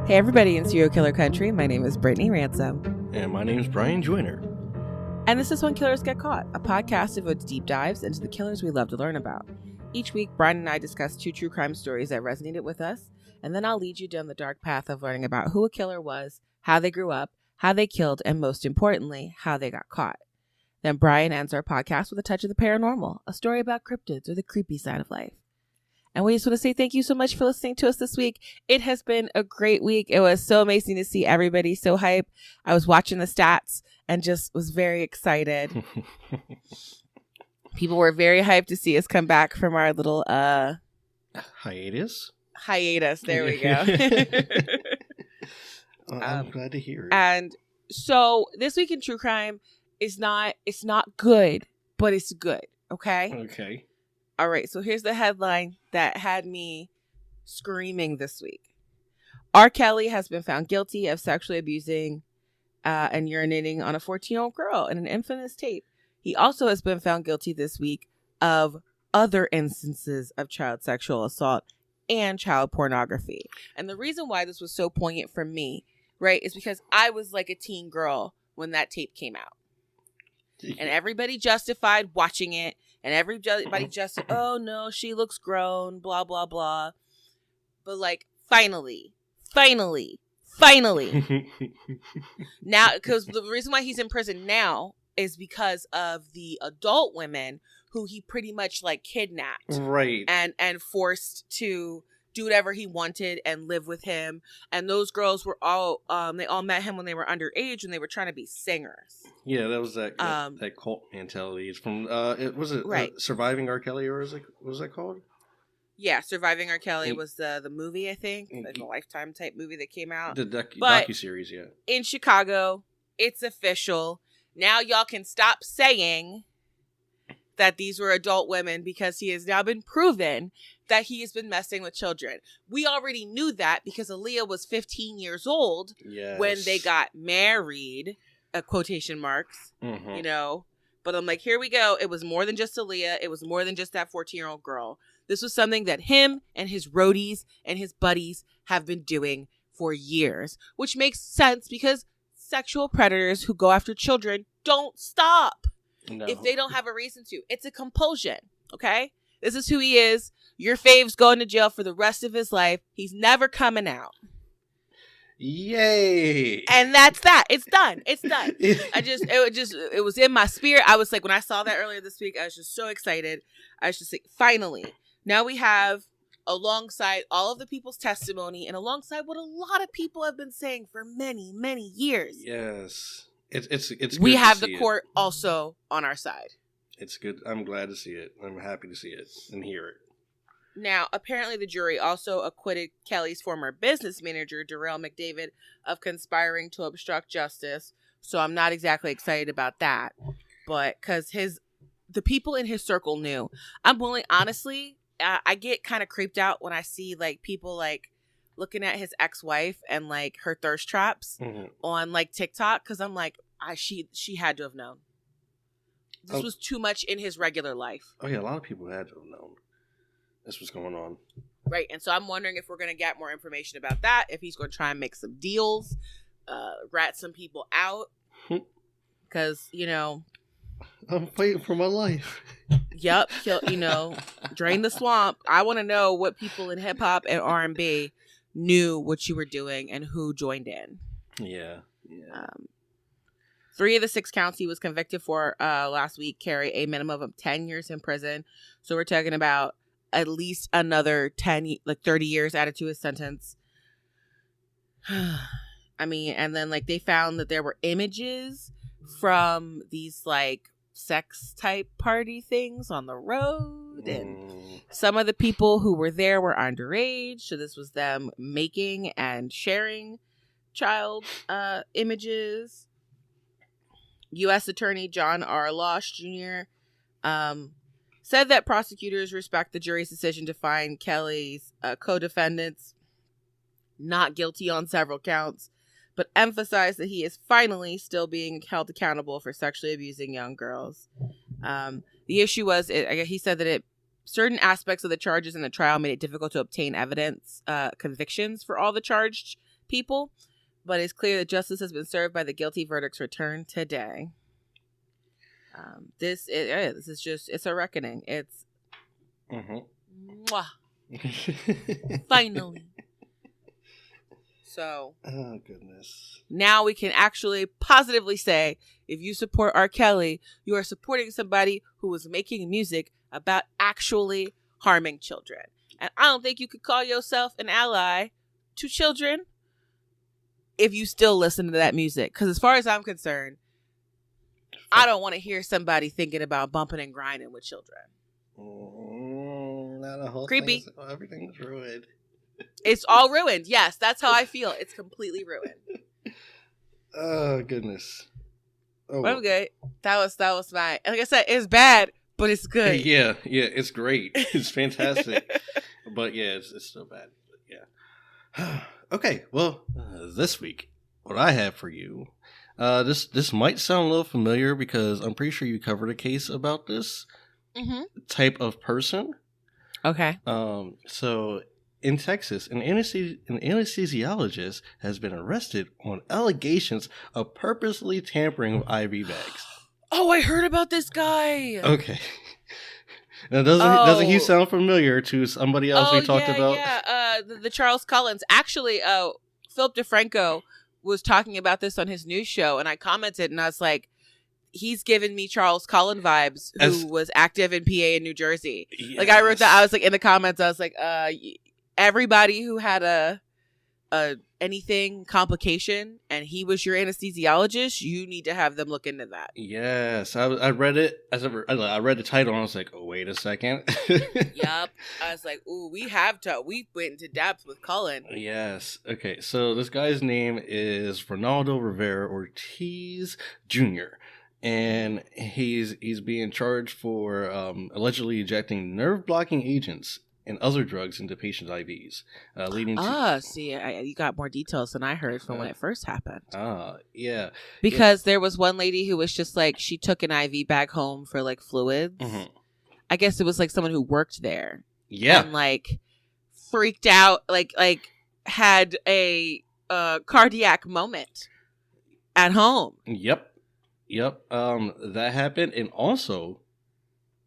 Hey everybody in Serial Killer Country, my name is Brittany Ransom. And my name is Brian Joyner. And this is When Killers Get Caught, a podcast devoted to deep dives into the killers we love to learn about. Each week, Brian and I discuss 2 true crime stories that resonated with us, and then I'll lead you down the dark path of learning about who a killer was, how they grew up, how they killed, and most importantly, how they got caught. Then Brian ends our podcast with a touch of the paranormal, a story about cryptids or the creepy side of life. And we just want to say thank you so much for listening to us this week. It has been a great week. It was so amazing to see everybody so hype. I was watching the stats and just was very excited. People were very hyped to see us come back from our little hiatus. There we go. I'm glad to hear it. And so this week in true crime it's not good, but it's good. Okay. Okay. All right, so here's the headline that had me screaming this week. R. Kelly has been found guilty of sexually abusing and urinating on a 14-year-old girl in an infamous tape. He also has been found guilty this week of other instances of child sexual assault and child pornography. And the reason why this was so poignant for me, right, is because I was like a teen girl when that tape came out. And everybody justified watching it. And everybody just, oh no, she looks grown, blah, blah, blah. But like, finally. Now, because the reason why he's in prison now is because of the adult women who he pretty much like kidnapped. Right. And forced to do whatever he wanted and live with him. And those girls were all, they all met him when they were underage and they were trying to be singers. Yeah, that was that cult mentality. It's from, right. Surviving R. Kelly, or what was that called? Yeah, Surviving R. Kelly was the movie, I think. Like a Lifetime type movie that came out. The docuseries, yeah. In Chicago, it's official. Now y'all can stop saying that these were adult women because he has now been proven that he has been messing with children. We already knew that because Aaliyah was 15 years old when they got married, quotation marks, you know. But I'm like, here we go. It was more than just Aaliyah. It was more than just that 14-year-old girl. This was something that him and his roadies and his buddies have been doing for years, which makes sense because sexual predators who go after children don't stop. No. If they don't have a reason to. It's a compulsion, okay? This is who he is. Your fave's going to jail for the rest of his life. He's never coming out. Yay. And that's that. It's done. It was in my spirit. I was like, when I saw that earlier this week, I was just so excited. I was just like, finally. Now we have, alongside all of the people's testimony and alongside what a lot of people have been saying for many, many years. Yes. It's good. We have the court also on our side. It's good. I'm glad to see it. I'm happy to see it and hear it. Now, apparently the jury also acquitted Kelly's former business manager, Darrell McDavid, of conspiring to obstruct justice. So I'm not exactly excited about that. But because the people in his circle knew. I'm willing, honestly, I get kind of creeped out when I see like people like looking at his ex-wife and like her thirst traps on like TikTok. Because I'm like, she had to have known. This was too much in his regular life. Oh, yeah. A lot of people had to have known this was going on. Right. And so I'm wondering if we're going to get more information about that, if he's going to try and make some deals, rat some people out. Because, you know. I'm fighting for my life. Yep. You know, drain the swamp. I want to know what people in hip hop and R&B knew what you were doing and who joined in. Yeah. 3 of the 6 counts he was convicted for last week carry a minimum of 10 years in prison. So we're talking about at least another 30 years added to his sentence. I mean, and then like they found that there were images from these like sex type party things on the road. And some of the people who were there were underage. So this was them making and sharing child images. U.S. Attorney John R. Losh Jr. Said that prosecutors respect the jury's decision to find Kelly's co-defendants not guilty on several counts, but emphasized that he is finally still being held accountable for sexually abusing young girls. The issue was, he said that certain aspects of the charges in the trial made it difficult to obtain evidence, convictions for all the charged people, but it's clear that justice has been served by the guilty verdicts returned today. This is just, it's a reckoning. It's mwah. Finally. So, oh goodness. Now we can actually positively say, if you support R. Kelly, you are supporting somebody who is making music about actually harming children. And I don't think you could call yourself an ally to children if you still listen to that music. Because as far as I'm concerned, I don't want to hear somebody thinking about bumping and grinding with children. Not a whole creepy. Thing. Everything's ruined. It's all ruined. Yes, that's how I feel. It's completely ruined. Oh goodness. Oh, but I'm good. That was my. Like I said, it's bad, but it's good. Yeah, it's great. It's fantastic. But yeah, it's so bad. But yeah. Okay, well, this week, what I have for you, this might sound a little familiar because I'm pretty sure you covered a case about this type of person. Okay. So in Texas, an anesthesiologist has been arrested on allegations of purposely tampering with IV bags. Oh, I heard about this guy. Okay. Now, doesn't he sound familiar to somebody else we talked about? Yeah, the Charles Collins. Actually, Philip DeFranco was talking about this on his news show, and I commented, and I was like, he's given me Charles Collins vibes, who was active in PA and New Jersey. Yes. Like, I wrote that, I was like, in the comments, I was like, everybody who had a anything complication and he was your anesthesiologist, you need to have them look into that. Yes, I read it. I read the title and I was like, oh, wait a second. Yup. I was like, ooh, we went into depth with Cullen. Yes. Okay, so this guy's name is Ronaldo Rivera Ortiz Jr., and he's being charged for allegedly injecting nerve-blocking agents and other drugs into patients' IVs, leading to... you got more details than I heard from when it first happened. Yeah. Because there was one lady who was just like, she took an IV bag home for like fluids. Mm-hmm. I guess it was like someone who worked there. Yeah. And like freaked out, like had a cardiac moment at home. Yep. That happened, and also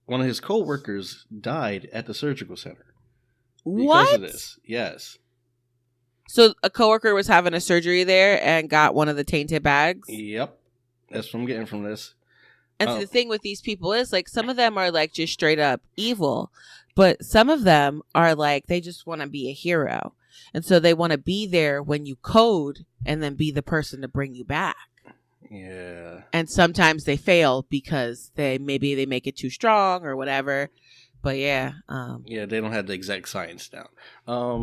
one of his co-workers died at the surgical center. Because of this. Yes. So a coworker was having a surgery there and got one of the tainted bags? Yep. That's what I'm getting from this. And so the thing with these people is, like, some of them are like just straight up evil, but some of them are like, they just want to be a hero. And so they want to be there when you code and then be the person to bring you back. Yeah. And sometimes they fail because they make it too strong or whatever. But yeah. Yeah, they don't have the exact science down.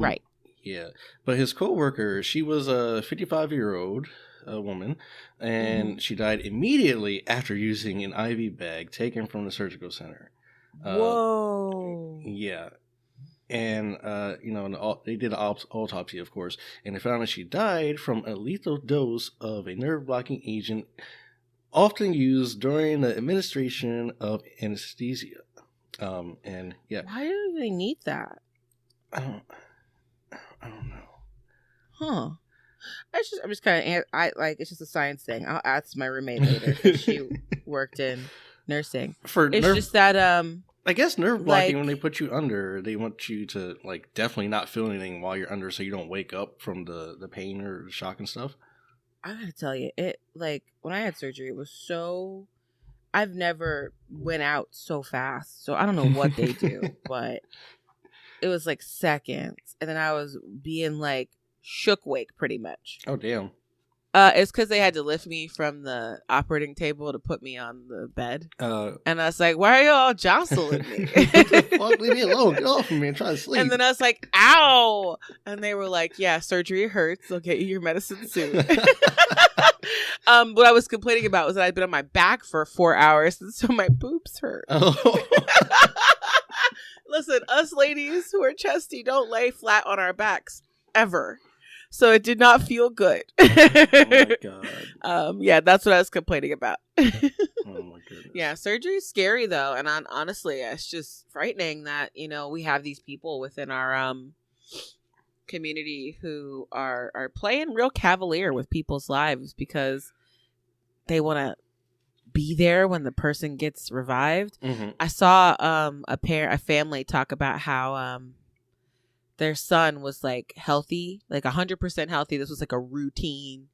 Right. Yeah. But his coworker, she was a 55-year-old woman, and she died immediately after using an IV bag taken from the surgical center. Whoa. Yeah. And, they did an autopsy, of course, and they found that she died from a lethal dose of a nerve-blocking agent often used during the administration of anesthesia. And, yeah. Why do they need that? I don't know. Huh. I'm just kind of, it's just a science thing. I'll ask my roommate later because she worked in nursing. Just that, I guess nerve blocking, when they put you under, they want you to, like, definitely not feel anything while you're under so you don't wake up from the pain or shock and stuff. I gotta tell you, when I had surgery, it was so... I've never went out so fast, so I don't know what they do, but it was, like, seconds. And then I was being, like, shook wake, pretty much. Oh, damn. It's because they had to lift me from the operating table to put me on the bed. And I was like, why are you all jostling me? What the fuck? Leave me alone. Get off of me and try to sleep. And then I was like, ow. And they were like, yeah, surgery hurts. They'll get you your medicine soon. What I was complaining about was that I'd been on my back for 4 hours, and so my boobs hurt. Oh. Listen, us ladies who are chesty don't lay flat on our backs, ever. So it did not feel good. Oh my god. Yeah, that's what I was complaining about. Oh my goodness. Yeah, surgery is scary though, and honestly, it's just frightening that we have these people within our community who are playing real cavalier with people's lives because they want to be there when the person gets revived. Mm-hmm. I saw a family talk about how their son was like healthy, like 100% healthy. This was like a routine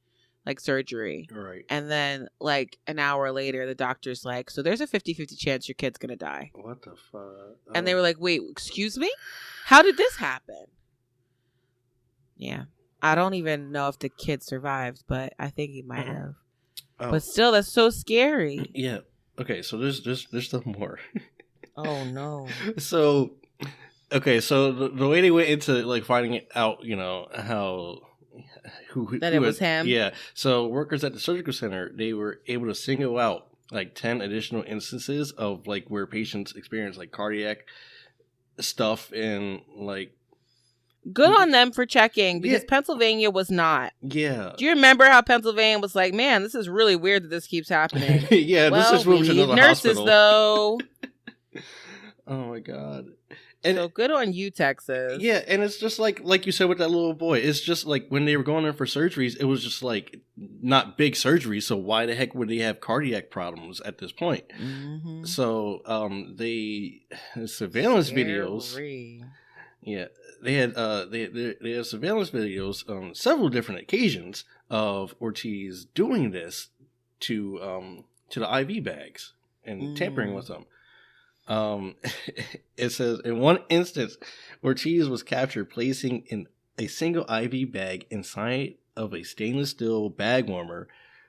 like surgery. Right. And then like an hour later, the doctor's like, so there's a 50-50 chance your kid's going to die. What the fuck? Oh. And they were like, wait, excuse me? How did this happen? Yeah. I don't even know if the kid survived, but I think he might have. Oh. But still, that's so scary. Yeah. Okay, so there's still more. Oh, no. So, okay, so the way they went into like finding it out, you know, how... It was him? Yeah. So workers at the surgical center, they were able to single out like 10 additional instances of like where patients experience like cardiac stuff and like... Good on them for checking because Pennsylvania was not. Yeah. Do you remember how Pennsylvania was like, man, this is really weird that this keeps happening? Yeah, well, this is moving to another nurses, hospital. Though. Oh my God. And so good on you, Texas. Yeah, and it's just like you said with that little boy. It's just like when they were going in for surgeries, it was just like not big surgeries. So why the heck would they have cardiac problems at this point? Mm-hmm. So they surveillance videos. Yeah, they had they have surveillance videos on several different occasions of Ortiz doing this to the IV bags and tampering with them. It says in one instance, Ortiz was captured placing in a single IV bag inside of a stainless steel bag warmer,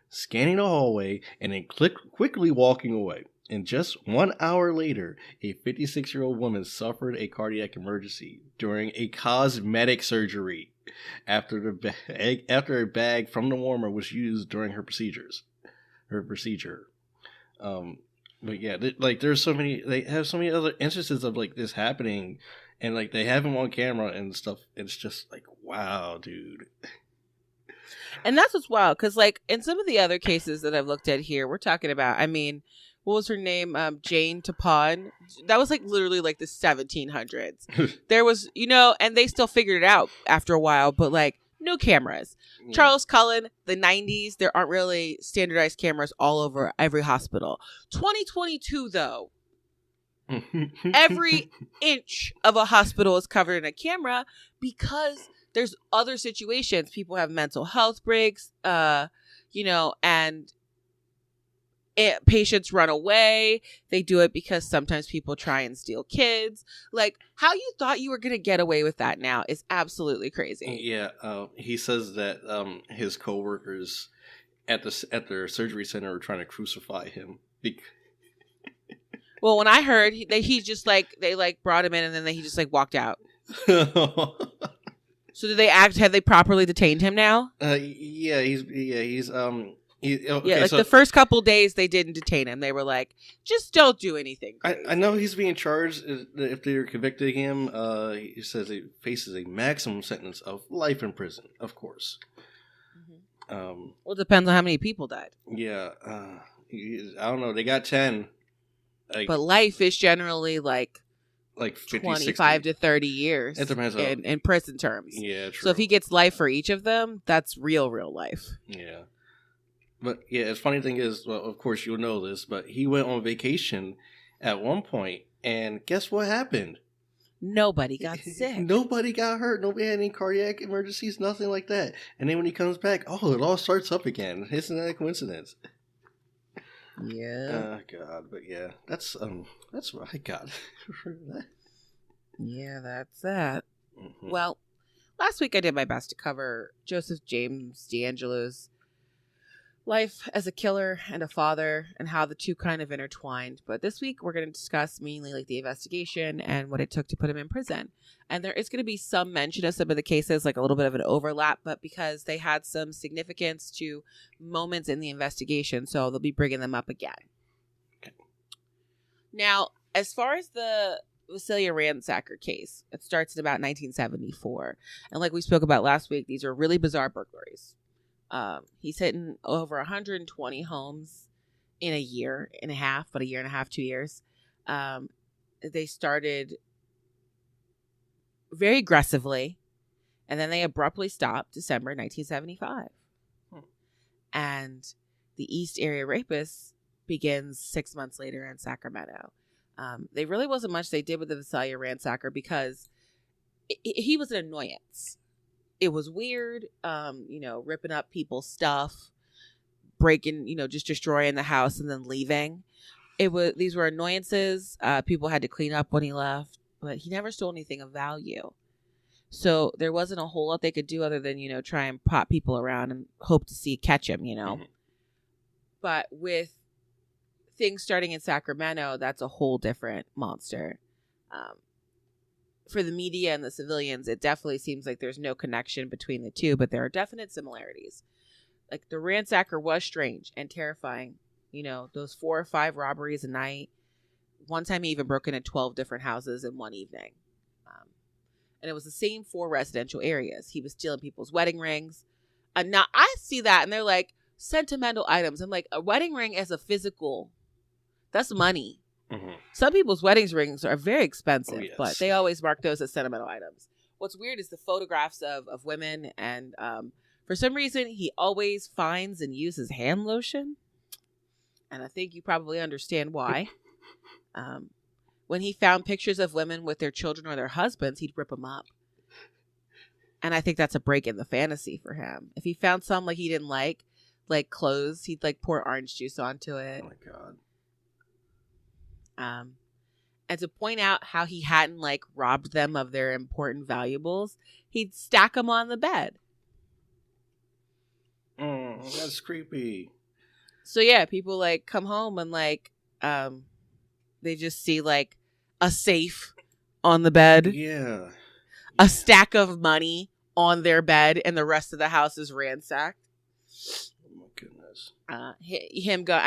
scanning the hallway, and then quickly walking away. And just 1 hour later, a 56-year-old woman suffered a cardiac emergency during a cosmetic surgery after a bag from the warmer was used during her procedure. But yeah, there's so many. They have so many other instances of like this happening, and like they have them on camera and stuff. It's just like, wow, dude. And that's what's wild, because like in some of the other cases that I've looked at here, we're talking about. I mean, what was her name? Jane Tapon. That was like literally like the 1700s. There was, you know, and they still figured it out after a while, but like no cameras. Yeah. Charles Cullen, the 90s, there aren't really standardized cameras all over every hospital. 2022, though, every inch of a hospital is covered in a camera because there's other situations. People have mental health breaks, you know, and patients run away. They do it because sometimes people try and steal kids. Like, how you thought you were going to get away with that now is absolutely crazy. Yeah, he says that his coworkers at their surgery center were trying to crucify him. Well, when I heard he just like they like brought him in and then he just like walked out. So have they properly detained him now? He's okay, the first couple days they didn't detain him. They were like, just don't do anything crazy. I know he's being charged. If they're convicting him, he says he faces a maximum sentence of life in prison, of course. Mm-hmm. Well, it depends on how many people died. Yeah. I don't know. They got 10. But life is generally like 50, 25 to 30 years it depends in prison terms. Yeah, true. So if he gets life for each of them, that's real life. Yeah. But yeah, the funny thing is, well, of course you'll know this, but he went on vacation at one point, and guess what happened? Nobody got sick. Nobody got hurt. Nobody had any cardiac emergencies, nothing like that. And then when he comes back, it all starts up again. Isn't that a coincidence? Yeah. Oh God, but yeah, that's what I got. Yeah, that's that. Mm-hmm. Well, last week I did my best to cover Joseph James Deangelo's life as a killer and a father and how the two kind of intertwined. But this week we're going to discuss mainly like the investigation and what it took to put him in prison. And there is going to be some mention of some of the cases, like a little bit of an overlap, but because they had some significance to moments in the investigation, so they'll be bringing them up again. Okay. Now, as far as the Vasilia Ransacker case, it starts in about 1974. And like we spoke about last week, these are really bizarre burglaries. He's hitting over 120 homes in a year and a half, 2 years. They started very aggressively, And then they abruptly stopped December 1975. And the East Area Rapist begins 6 months later in Sacramento. There really wasn't much they did with the Visalia ransacker because he was an annoyance. It was weird, ripping up people's stuff, breaking, just destroying the house and then leaving. These were annoyances. People had to clean up when he left, but he never stole anything of value. So there wasn't a whole lot they could do other than, try and pop people around and hope to catch him, Mm-hmm. But with things starting in Sacramento, that's a whole different monster. For the media and the civilians, it definitely seems like there's no connection between the two, but there are definite similarities. Like the ransacker was strange and terrifying. Those 4 or 5 robberies a night. One time he even broke into 12 different houses in one evening. And it was the same 4 residential areas. He was stealing people's wedding rings. Now I see that and they're like sentimental items. I'm like, a wedding ring is a physical. That's money. Mm-hmm. Some people's wedding rings are very expensive, but they always mark those as sentimental items. What's weird is the photographs of women. And for some reason, he always finds and uses hand lotion. And I think you probably understand why. When he found pictures of women with their children or their husbands, he'd rip them up. And I think that's a break in the fantasy for him. If he found some he didn't like clothes, he'd pour orange juice onto it. Oh my God. And to point out how he hadn't robbed them of their important valuables, he'd stack them on the bed. That's creepy. So yeah, people come home and they just see a safe on the bed. Yeah. A stack of money on their bed, and the rest of the house is ransacked. Oh my goodness. I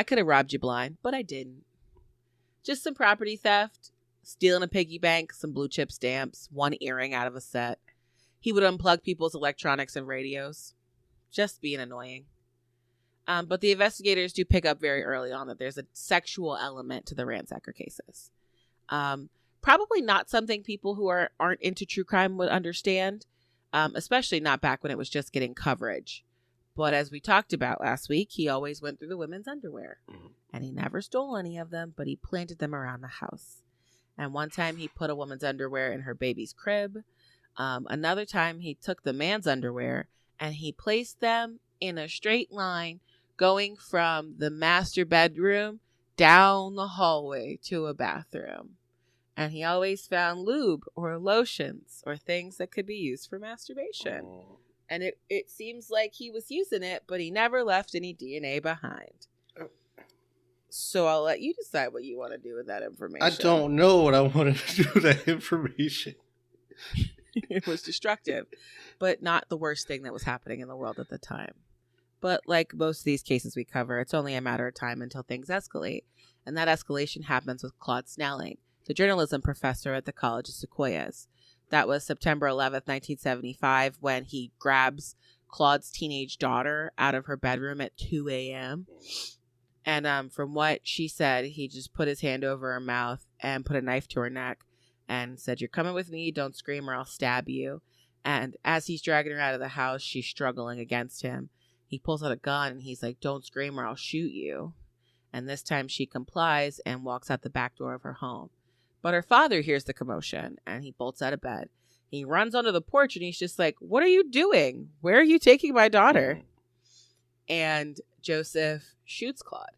could have robbed you blind, but I didn't. Just some property theft, stealing a piggy bank, some blue chip stamps, 1 earring out of a set. He would unplug people's electronics and radios. Just being annoying. But the investigators do pick up very early on that there's a sexual element to the ransacker cases. Probably not something people who aren't into true crime would understand, especially not back when it was just getting coverage. But as we talked about last week, he always went through the women's underwear. Mm-hmm. And he never stole any of them, but he planted them around the house. And one time he put a woman's underwear in her baby's crib. Another time he took the man's underwear and he placed them in a straight line going from the master bedroom down the hallway to a bathroom. And he always found lube or lotions or things that could be used for masturbation. Oh. And it seems like he was using it, but he never left any DNA behind. Oh. So I'll let you decide what you want to do with that information. I don't know what I wanted to do with that information. It was destructive, but not the worst thing that was happening in the world at the time. But like most of these cases we cover, it's only a matter of time until things escalate. And that escalation happens with Claude Snelling, the journalism professor at the College of Sequoias. That was September 11th, 1975, when he grabs Claude's teenage daughter out of her bedroom at 2 a.m. And from what she said, he just put his hand over her mouth and put a knife to her neck and said, "You're coming with me. Don't scream or I'll stab you." And as he's dragging her out of the house, she's struggling against him. He pulls out a gun and he's like, "Don't scream or I'll shoot you." And this time she complies and walks out the back door of her home. But her father hears the commotion and he bolts out of bed. He runs onto the porch and he's just like, "What are you doing? Where are you taking my daughter?" And Joseph shoots Claude.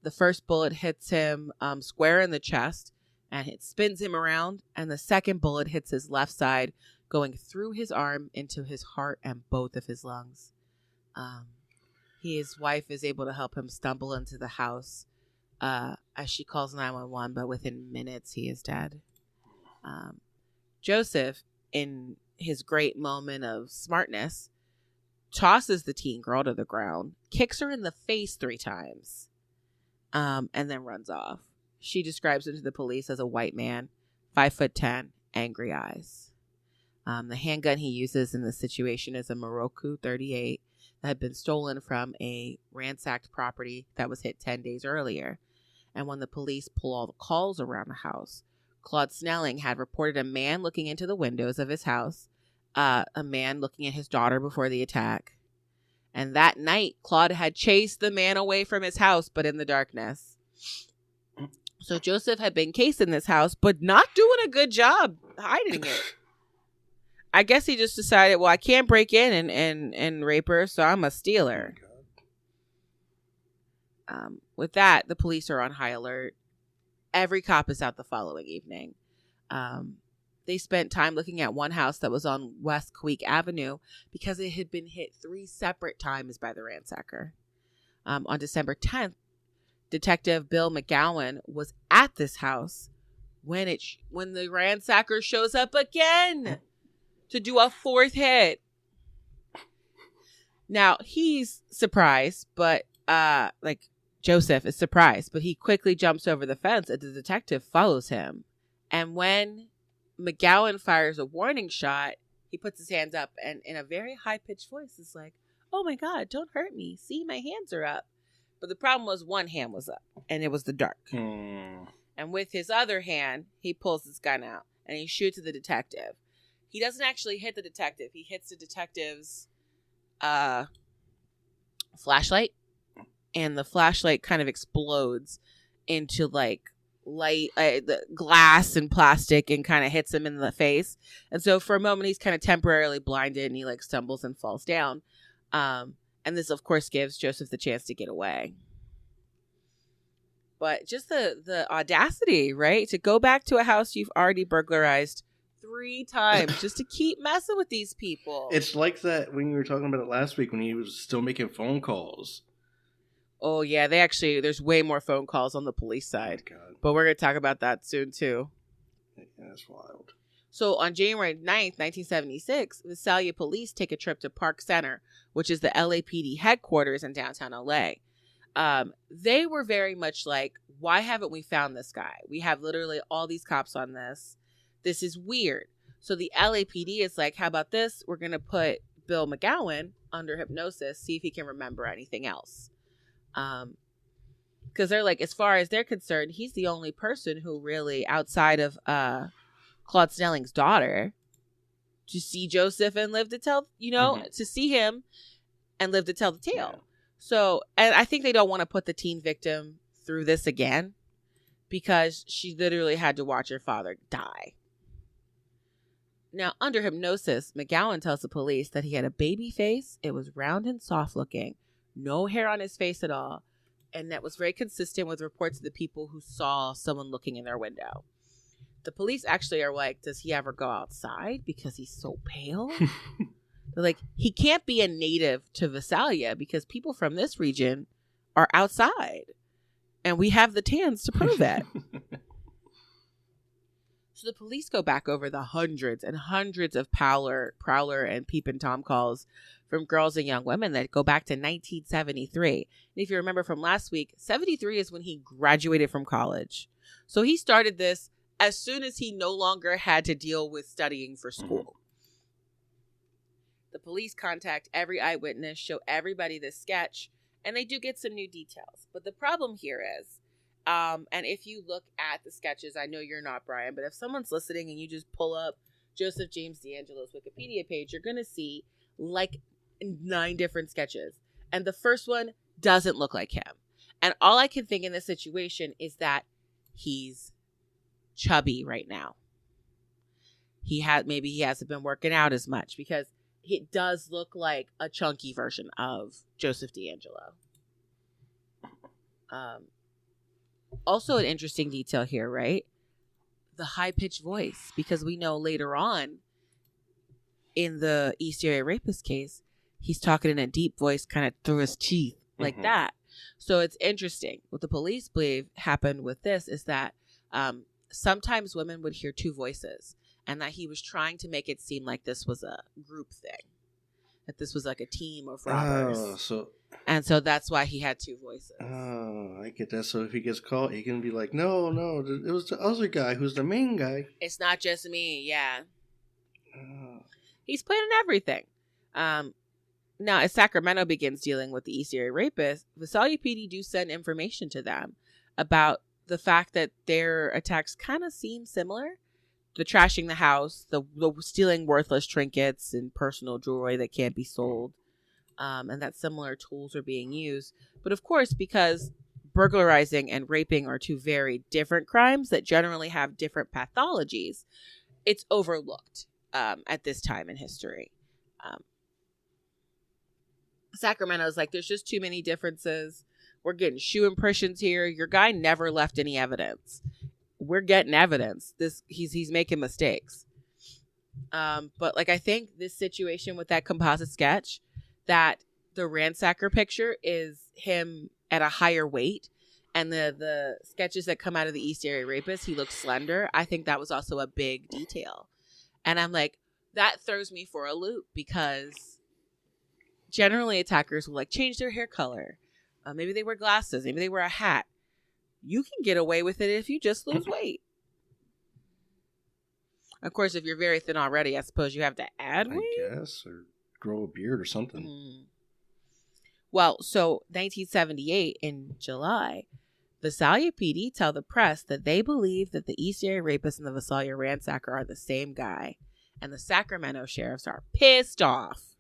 The first bullet hits him square in the chest and it spins him around. And the second bullet hits his left side, going through his arm into his heart and both of his lungs. His wife is able to help him stumble into the house as she calls 911, but within minutes he is dead. Joseph, in his great moment of smartness, tosses the teen girl to the ground, kicks her in the face 3 times, and then runs off. She describes him to the police as a white man, 5'10", angry eyes. The handgun he uses in this situation is a Moroku 38 that had been stolen from a ransacked property that was hit 10 days earlier. And when the police pull all the calls around the house, Claude Snelling had reported a man looking into the windows of his house a man looking at his daughter before the attack. And that night, Claude had chased the man away from his house, but in the darkness. So Joseph had been cased in this house, but not doing a good job hiding it. I guess he just decided, well, I can't break in and rape her, so I'm a stealer. With that, the police are on high alert. Every cop is out the following evening. They spent time looking at one house that was on West Queek Avenue because it had been hit 3 separate times by the ransacker. On December 10th, Detective Bill McGowan was at this house when the ransacker shows up again to do a 4th hit. Now, he's surprised, but Joseph is surprised, but he quickly jumps over the fence and the detective follows him. And when McGowan fires a warning shot, he puts his hands up and in a very high-pitched voice is like, "Oh my God, don't hurt me. See, my hands are up." But the problem was one hand was up, and it was the dark. And with his other hand, he pulls his gun out, and he shoots at the detective. He doesn't actually hit the detective. He hits the detective's flashlight, and the flashlight kind of explodes into the glass and plastic and kind of hits him in the face. And so for a moment, he's kind of temporarily blinded, and he stumbles and falls down. And this, of course, gives Joseph the chance to get away. But just the audacity, right? To go back to a house you've already burglarized 3 times just to keep messing with these people. It's like that when you were talking about it last week when he was still making phone calls. Oh, yeah. There's way more phone calls on the police side. Oh, God. But we're going to talk about that soon, too. Yeah, that's wild. So on January 9th, 1976, Visalia police take a trip to Park Center, which is the LAPD headquarters in downtown LA. They were very much like, why haven't we found this guy? We have literally all these cops on this. This is weird. So the LAPD is like, how about this? We're going to put Bill McGowan under hypnosis, see if he can remember anything else. Because they're like, as far as they're concerned, he's the only person who really, outside of Claude Snelling's daughter, to see Joseph and live to tell, to see him and live to tell the tale. Yeah. So, and I think they don't want to put the teen victim through this again because she literally had to watch her father die. Now, under hypnosis, McGowan tells the police that he had a baby face. It was round and soft looking, no hair on his face at all. And that was very consistent with reports of the people who saw someone looking in their window. The police actually are like, does he ever go outside because he's so pale? They're like, he can't be a native to Visalia because people from this region are outside. And we have the tans to prove it. So the police go back over the hundreds and hundreds of prowler and peep and tom calls from girls and young women that go back to 1973. And if you remember from last week, 73 is when he graduated from college. So he started this as soon as he no longer had to deal with studying for school. The police contact every eyewitness, show everybody this sketch, and they do get some new details. But the problem here is, and if you look at the sketches, I know you're not, Brian, but if someone's listening and you just pull up Joseph James Deangelo's Wikipedia page, you're going to see 9 different sketches. And the first one doesn't look like him. And all I can think in this situation is that he's chubby right now. Maybe he hasn't been working out as much because it does look like a chunky version of Joseph Deangelo. Also an interesting detail here, right? The high-pitched voice, because we know later on in the East Area Rapist case, he's talking in a deep voice kind of through his teeth like that. So it's interesting. What the police believe happened with this is that sometimes women would hear 2 voices and that he was trying to make it seem like this was a group thing, that this was like a team of robbers. And so that's why he had 2 voices. Oh, I get that. So if he gets caught, he can be like, no, it was the other guy who's the main guy. It's not just me, yeah. He's planning everything. Now, as Sacramento begins dealing with the East Area Rapists, Visalia PD do send information to them about the fact that their attacks kind of seem similar. the trashing the house, the stealing worthless trinkets and personal jewelry that can't be sold, and that similar tools are being used. But of course, because burglarizing and raping are two very different crimes that generally have different pathologies, it's overlooked at this time in history. Sacramento's like, there's just too many differences. We're getting shoe impressions here. Your guy never left any evidence. We're getting evidence. He's making mistakes. But like, I think this situation with that composite sketch, that the ransacker picture is him at a higher weight, and the sketches that come out of the East Area Rapist, he looks slender. I think that was also a big detail. And I'm like, that throws me for a loop, because generally attackers will like change their hair color. Maybe they wear glasses. Maybe they wear a hat. You can get away with it if you just lose weight. Of course, if you're very thin already, I suppose you have to add weight. I guess, or grow a beard or something. Well, so 1978 in July, Visalia PD tell the press that they believe that the East Area Rapist and the Visalia ransacker are the same guy, and the Sacramento sheriffs are pissed off.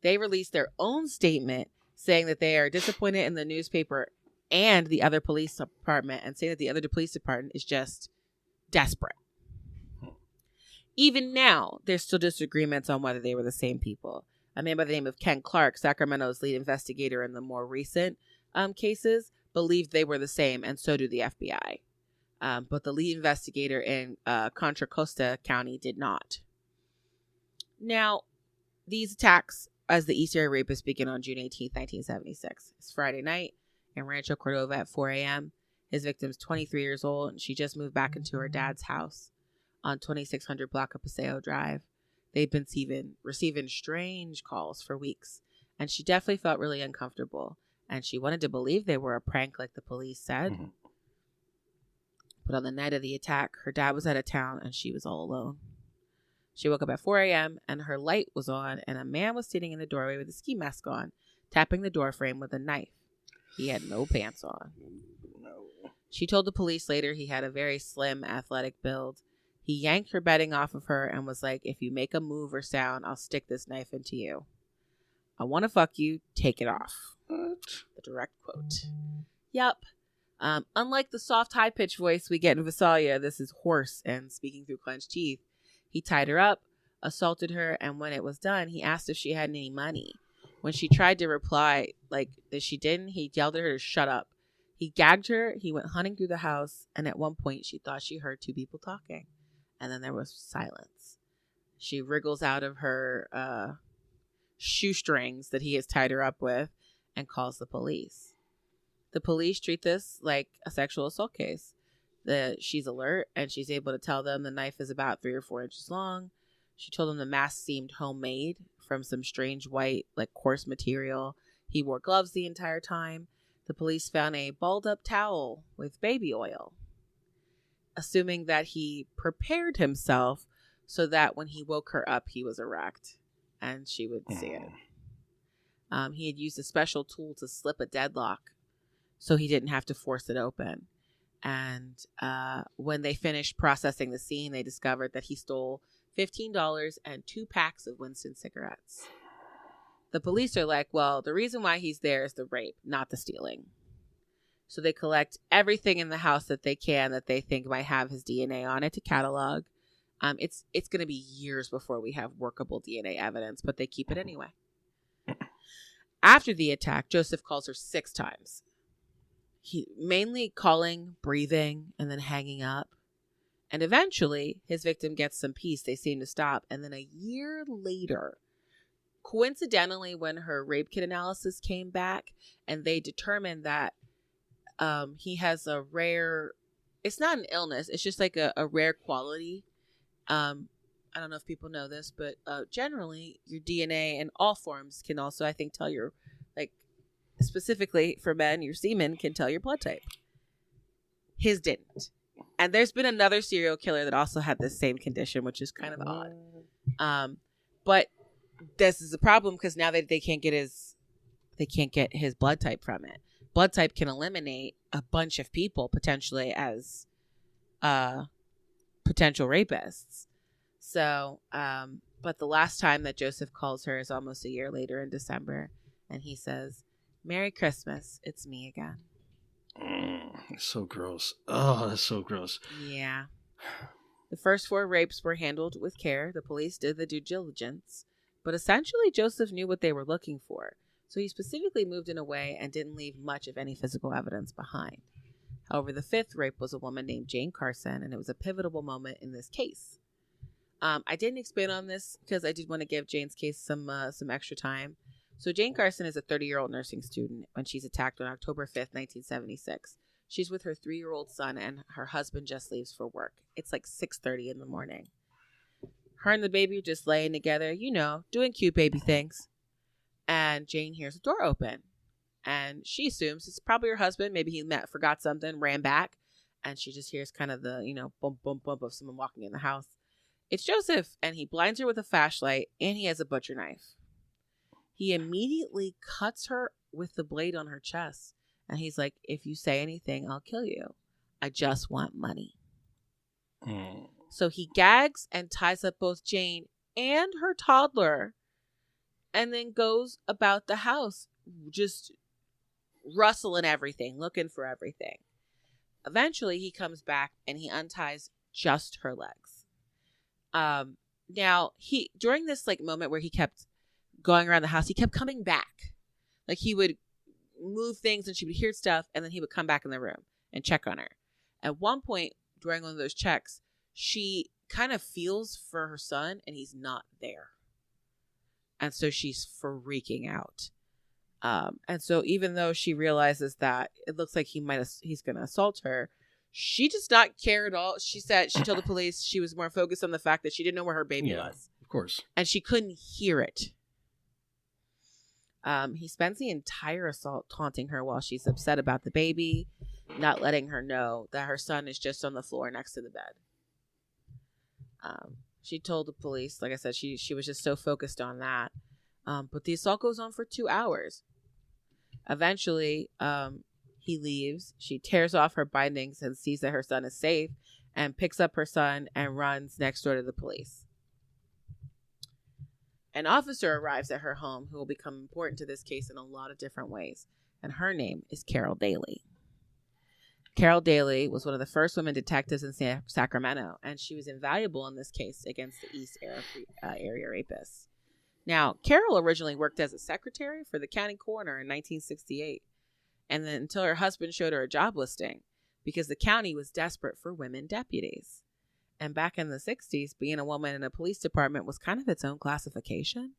They released their own statement saying that they are disappointed in the newspaper and the other police department, and saying that the other police department is just desperate. Even now, there's still disagreements on whether they were the same people. A man by the name of Ken Clark, Sacramento's lead investigator in the more recent cases, believed they were the same, and so do the FBI. But the lead investigator in Contra Costa County did not. Now, these attacks as the East Area Rapist begin on June 18th, 1976. It's Friday night in Rancho Cordova at 4 a.m. His victim's 23 years old, and she just moved back into her dad's house on 2600 block of Paseo Drive. They've been receiving strange calls for weeks, and she definitely felt really uncomfortable, and she wanted to believe they were a prank like the police said. Mm-hmm. But on the night of the attack, her dad was out of town, and she was all alone. She woke up at 4 a.m. and her light was on, and a man was sitting in the doorway with a ski mask on, tapping the door frame with a knife. He had no pants on. No. She told the police later he had a very slim, athletic build. He yanked her bedding off of her and was like, if you make a move or sound, I'll stick this knife into you. I want to fuck you. Take it off. What? The direct quote. Yep. Unlike the soft, high-pitched voice we get in Visalia, this is hoarse and speaking through clenched teeth. He tied her up, assaulted her, and when it was done, he asked if she had any money. When she tried to reply like that she didn't, he yelled at her to shut up. He gagged her, he went hunting through the house, and at one point she thought she heard two people talking. And then there was silence. She wriggles out of her shoestrings that he has tied her up with and calls the police. The police treat this like a sexual assault case. She's alert, and she's able to tell them the knife is about 3 or 4 inches long. She told them the mask seemed homemade from some strange white, like coarse material. He wore gloves the entire time. The police found a balled up towel with baby oil, assuming that he prepared himself so that when he woke her up, he was erect and she would see it. He had used a special tool to slip a deadlock so he didn't have to force it open. And when they finished processing the scene, they discovered that he stole $15 and 2 packs of Winston cigarettes. The police are like, well, the reason why he's there is the rape, not the stealing. So they collect everything in the house that they can that they think might have his DNA on it to catalog. It's going to be years before we have workable DNA evidence, but they keep it anyway. After the attack, Joseph calls her 6 times. He mainly calling, breathing, and then hanging up. And eventually, his victim gets some peace. They seem to stop. And then a year later, coincidentally, when her rape kit analysis came back, and they determined that he has a rare, it's not an illness, it's just like a rare quality. I don't know if people know this, but generally, your DNA in all forms can also, I think, tell your, like, specifically for men, your semen can tell your blood type. His didn't. And there's been another serial killer that also had this same condition, which is kind of odd. But this is a problem because now they can't get his blood type from it. Blood type can eliminate a bunch of people potentially as potential rapists. So, but the last time that Joseph calls her is almost a year later in December. And he says, "Merry Christmas. It's me again." It's so gross. Oh, that's so gross. Yeah. The first 4 rapes were handled with care. The police did the due diligence. But essentially, Joseph knew what they were looking for. So he specifically moved in a way and didn't leave much of any physical evidence behind. However, the 5th rape was a woman named Jane Carson, and it was a pivotal moment in this case. I didn't expand on this because I did want to give Jane's case some extra time. So Jane Carson is a 30-year-old nursing student when she's attacked on October 5th, 1976. She's with her 3-year-old son, and her husband just leaves for work. It's like 6:30 in the morning. Her and the baby are just laying together, doing cute baby things. And Jane hears the door open. And she assumes it's probably her husband. Maybe he forgot something, ran back. And she just hears kind of the, bump, bump, bump of someone walking in the house. It's Joseph, and he blinds her with a flashlight, and he has a butcher knife. He immediately cuts her with the blade on her chest. And he's like, "If you say anything, I'll kill you. I just want money." So he gags and ties up both Jane and her toddler, and then goes about the house, just rustling everything, looking for everything. Eventually, he comes back and he unties just her legs. Now, during this moment where he kept going around the house, he kept coming back. Like, he would move things and she would hear stuff, and then he would come back in the room and check on her. At one point during one of those checks, she kind of feels for her son, and he's not there. And so she's freaking out. And so even though she realizes that it looks like he's going to assault her, she does not care at all. She told the police she was more focused on the fact that she didn't know where her baby was. Of course. And she couldn't hear it. He spends the entire assault taunting her while she's upset about the baby, not letting her know that her son is just on the floor next to the bed. She told the police, like I said, she was just so focused on that. But the assault goes on for 2 hours. Eventually, he leaves. She tears off her bindings and sees that her son is safe, and picks up her son and runs next door to the police. An officer arrives at her home who will become important to this case in a lot of different ways, and her name is Carol Daly. Carol Daly was one of the first women detectives in Sacramento, and she was invaluable in this case against the East area rapists. Now, Carol originally worked as a secretary for the county coroner in 1968, and then until her husband showed her a job listing, because the county was desperate for women deputies. And back in the 60s, being a woman in a police department was kind of its own classification.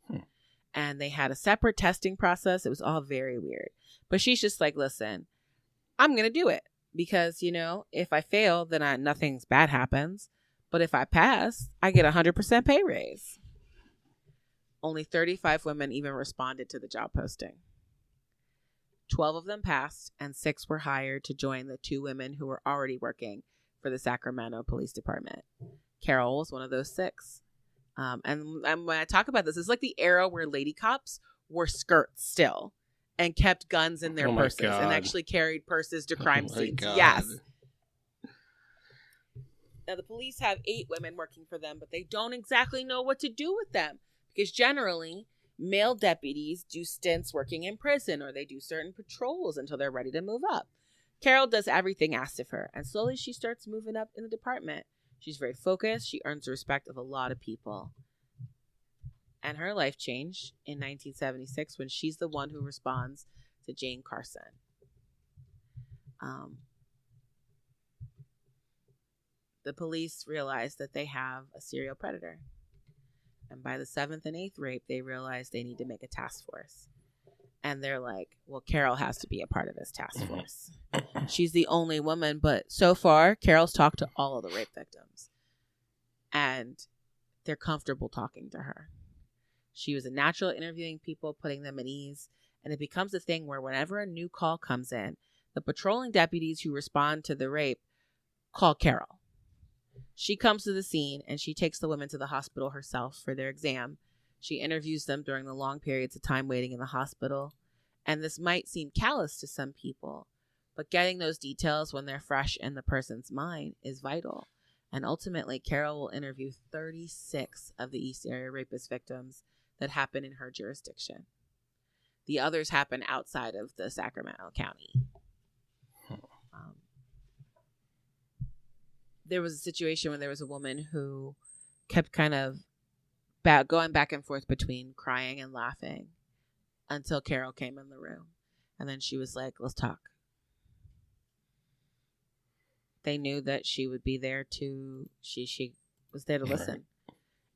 And they had a separate testing process. It was all very weird. But she's just like, "Listen, I'm going to do it. Because, if I fail, then nothing bad happens. But if I pass, I get a 100% pay raise." Only 35 women even responded to the job posting. 12 of them passed, and 6 were hired to join the 2 women who were already working for the Sacramento Police Department. Carol was one of those 6. And when I talk about this, it's like the era where lady cops wore skirts still and kept guns in their purses and actually carried purses to crime scenes. God. Yes. Now, the police have 8 women working for them, but they don't exactly know what to do with them, because generally male deputies do stints working in prison, or they do certain patrols until they're ready to move up. Carol does everything asked of her, and slowly she starts moving up in the department. She's very focused. She earns the respect of a lot of people. And her life changed in 1976 when she's the one who responds to Jane Carson. The police realize that they have a serial predator. And by the 7th and 8th rape, they realize they need to make a task force. And they're like, well, Carol has to be a part of this task force. She's the only woman, but so far, Carol's talked to all of the rape victims. And they're comfortable talking to her. She was a natural at interviewing people, putting them at ease. And it becomes a thing where whenever a new call comes in, the patrolling deputies who respond to the rape call Carol. She comes to the scene, and she takes the women to the hospital herself for their exam. She interviews them during the long periods of time waiting in the hospital. And this might seem callous to some people, but getting those details when they're fresh in the person's mind is vital. And ultimately, Carol will interview 36 of the East Area Rapist victims that happen in her jurisdiction. The others happen outside of the Sacramento County. There was a situation when there was a woman who kept kind of going back and forth between crying and laughing until Carol came in the room. And then she was like, let's talk. They knew that she would be there to, she was there to listen.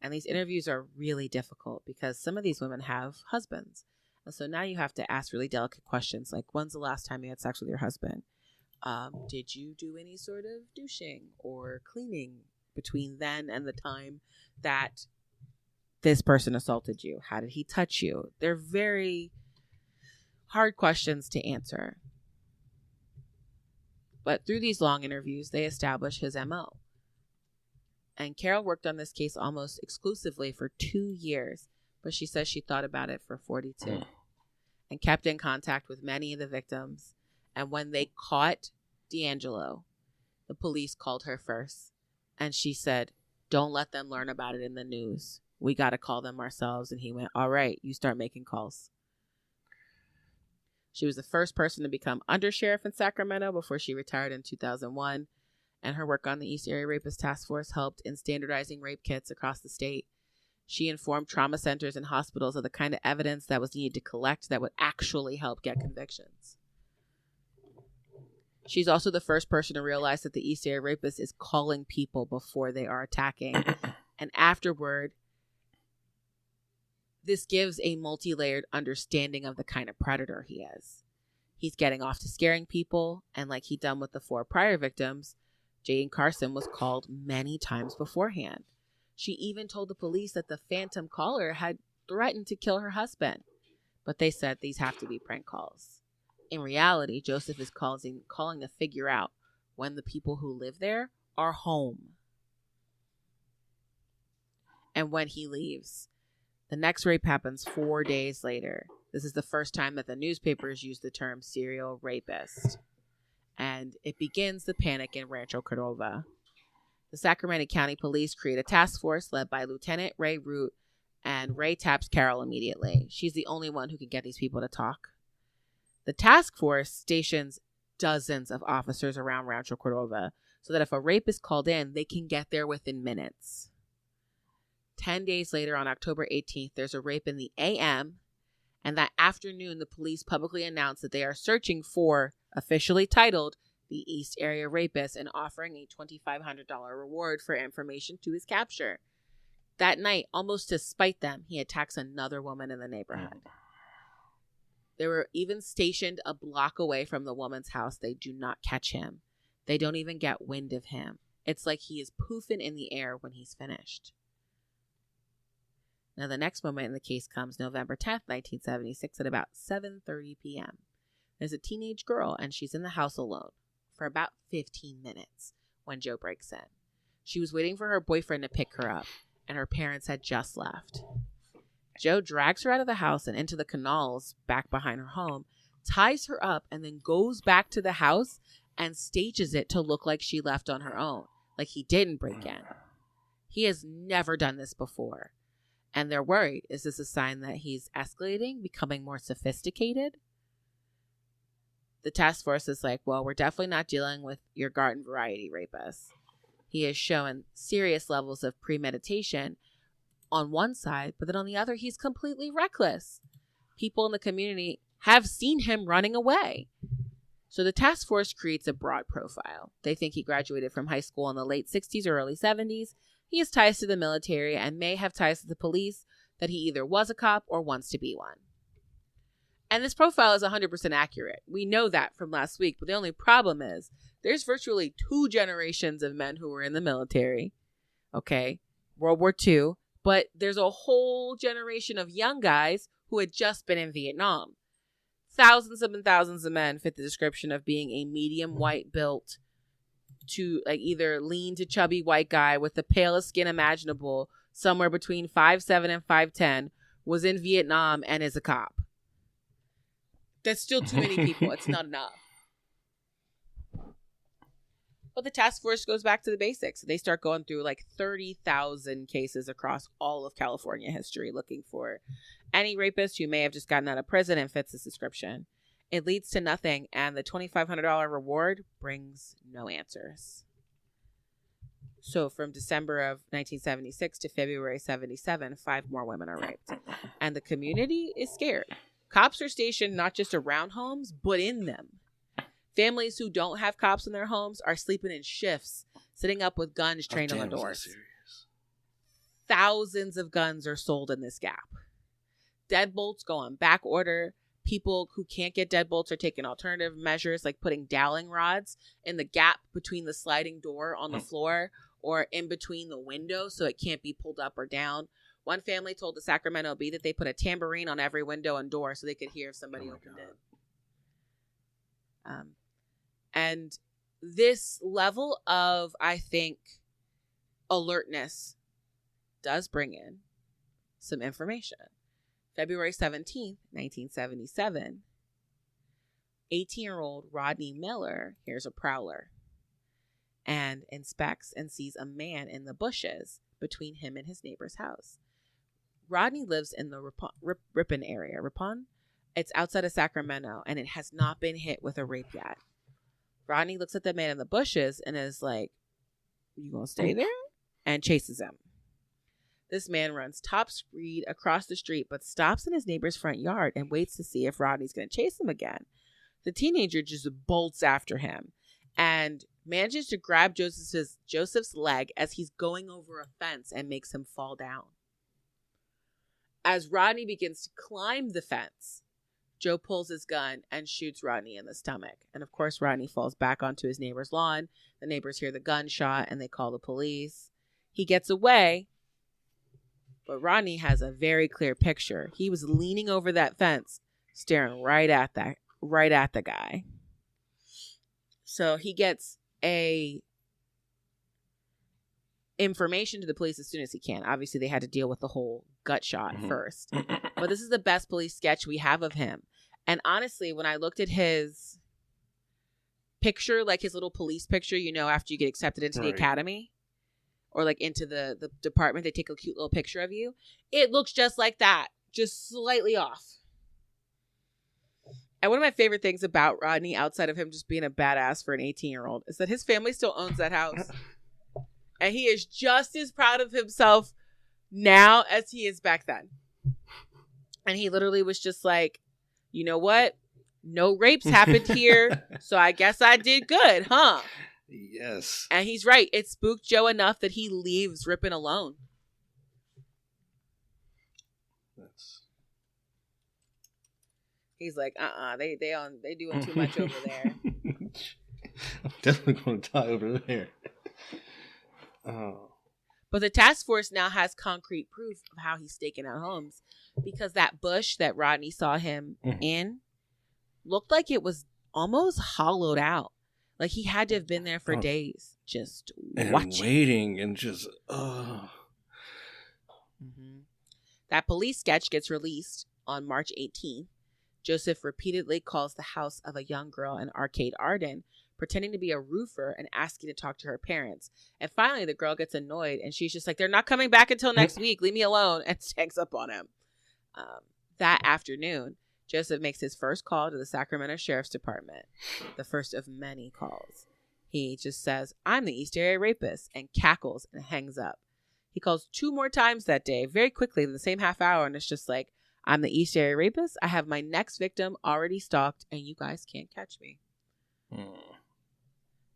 And these interviews are really difficult because some of these women have husbands. And so now you have to ask really delicate questions like, when's the last time you had sex with your husband? Did you do any sort of douching or cleaning between then and the time that this person assaulted you? How did he touch you? They're very hard questions to answer. But through these long interviews, they establish his MO. And Carol worked on this case almost exclusively for 2 years, but she says she thought about it for 42 and kept in contact with many of the victims. And when they caught Deangelo, the police called her first. And she said, don't let them learn about it in the news. We got to call them ourselves. And he went, all right, you start making calls. She was the first person to become undersheriff in Sacramento before she retired in 2001. And her work on the East Area Rapist Task Force helped in standardizing rape kits across the state. She informed trauma centers and hospitals of the kind of evidence that was needed to collect that would actually help get convictions. She's also the first person to realize that the East Area Rapist is calling people before they are attacking. And afterward, this gives a multi-layered understanding of the kind of predator he is. He's getting off to scaring people, and like he'd done with the 4 prior victims, Jane Carson was called many times beforehand. She even told the police that the phantom caller had threatened to kill her husband, but they said these have to be prank calls. In reality, Joseph is calling to figure out when the people who live there are home and when he leaves. The next rape happens 4 days later. This is the first time that the newspapers use the term serial rapist. And it begins the panic in Rancho Cordova. The Sacramento County Police create a task force led by Lieutenant Ray Root, and Ray taps Carol immediately. She's the only one who can get these people to talk. The task force stations dozens of officers around Rancho Cordova so that if a rape is called in, they can get there within minutes. 10 days later, on October 18th, there's a rape in the AM, and that afternoon, the police publicly announced that they are searching for, officially titled, the East Area Rapist, and offering a $2,500 reward for information to his capture. That night, almost to spite them, he attacks another woman in the neighborhood. They were even stationed a block away from the woman's house. They do not catch him. They don't even get wind of him. It's like he is poofing in the air when he's finished. Now, the next moment in the case comes November 10th, 1976 at about 7:30 p.m. There's a teenage girl, and she's in the house alone for about 15 minutes when Joe breaks in. She was waiting for her boyfriend to pick her up, and her parents had just left. Joe drags her out of the house and into the canals back behind her home, ties her up, and then goes back to the house and stages it to look like she left on her own, like he didn't break in. He has never done this before. And they're worried. Is this a sign that he's escalating, becoming more sophisticated? The task force is like, well, we're definitely not dealing with your garden variety rapist. He has shown serious levels of premeditation on one side, but then on the other, he's completely reckless. People in the community have seen him running away. So the task force creates a broad profile. They think he graduated from high school in the late 60s or early 70s. He has ties to the military and may have ties to the police, that he either was a cop or wants to be one. And this profile is 100% accurate. We know that from last week, but the only problem is there's virtually 2 generations of men who were in the military, okay, World War II, but there's a whole generation of young guys who had just been in Vietnam. Thousands and thousands of men fit the description of being a medium white built to like either lean to chubby white guy with the palest skin imaginable, somewhere between 5'7" and 5'10", was in Vietnam and is a cop. That's still too many people. It's not enough. But the task force goes back to the basics. They start going through like 30,000 cases across all of California history looking for any rapist who may have just gotten out of prison and fits this description. It leads to nothing, and the $2,500 reward brings no answers. So from December of 1976 to February 77, 5 more women are raped. And the community is scared. Cops are stationed not just around homes, but in them. Families who don't have cops in their homes are sleeping in shifts, sitting up with guns trained on the doors. Thousands of guns are sold in this gap. Deadbolts go on back order. People who can't get deadbolts are taking alternative measures like putting dowling rods in the gap between the sliding door on the floor or in between the window so it can't be pulled up or down. One family told the Sacramento Bee that they put a tambourine on every window and door so they could hear if somebody opened it. And this level of, I think, alertness does bring in some information. February 17th, 1977, 18-year-old Rodney Miller hears a prowler and inspects and sees a man in the bushes between him and his neighbor's house. Rodney lives in the Ripon area. Ripon? It's outside of Sacramento, and it has not been hit with a rape yet. Rodney looks at the man in the bushes and is like, "You gonna stay there?" and chases him. This man runs top speed across the street, but stops in his neighbor's front yard and waits to see if Rodney's going to chase him again. The teenager just bolts after him and manages to grab Joseph's leg as he's going over a fence and makes him fall down. As Rodney begins to climb the fence, Joe pulls his gun and shoots Rodney in the stomach. And of course, Rodney falls back onto his neighbor's lawn. The neighbors hear the gunshot and they call the police. He gets away. But Rodney has a very clear picture. He was leaning over that fence, staring right at the guy. So he gets information to the police as soon as he can. Obviously, they had to deal with the whole gut shot first. But this is the best police sketch we have of him. And honestly, when I looked at his picture, like his little police picture, you know, after you get accepted into the academy, or like into the department, they take a cute little picture of you. It looks just like that, just slightly off. And one of my favorite things about Rodney, outside of him just being a badass for an 18-year-old, is that his family still owns that house. And he is just as proud of himself now as he is back then. And he literally was just like, you know what? No rapes happened here, so I guess I did good, huh? Yes. And he's right. It spooked Joe enough that he leaves Ripon alone. He's like, they doing too much over there. I'm definitely going to die over there. Oh. But the task force now has concrete proof of how he's staking out homes, because that bush that Rodney saw him in looked like it was almost hollowed out. Like he had to have been there for days, just watching, waiting, and just. That police sketch gets released on March 18th. Joseph repeatedly calls the house of a young girl in Arcade Arden, pretending to be a roofer and asking to talk to her parents. And finally, the girl gets annoyed, and she's just like, "They're not coming back until next week. Leave me alone," and hangs up on him. That afternoon, Joseph makes his first call to the Sacramento Sheriff's Department, the first of many calls. He just says, "I'm the East Area rapist," and cackles and hangs up. He calls 2 more times that day, very quickly in the same half hour, and it's just like, "I'm the East Area rapist. I have my next victim already stalked, and you guys can't catch me."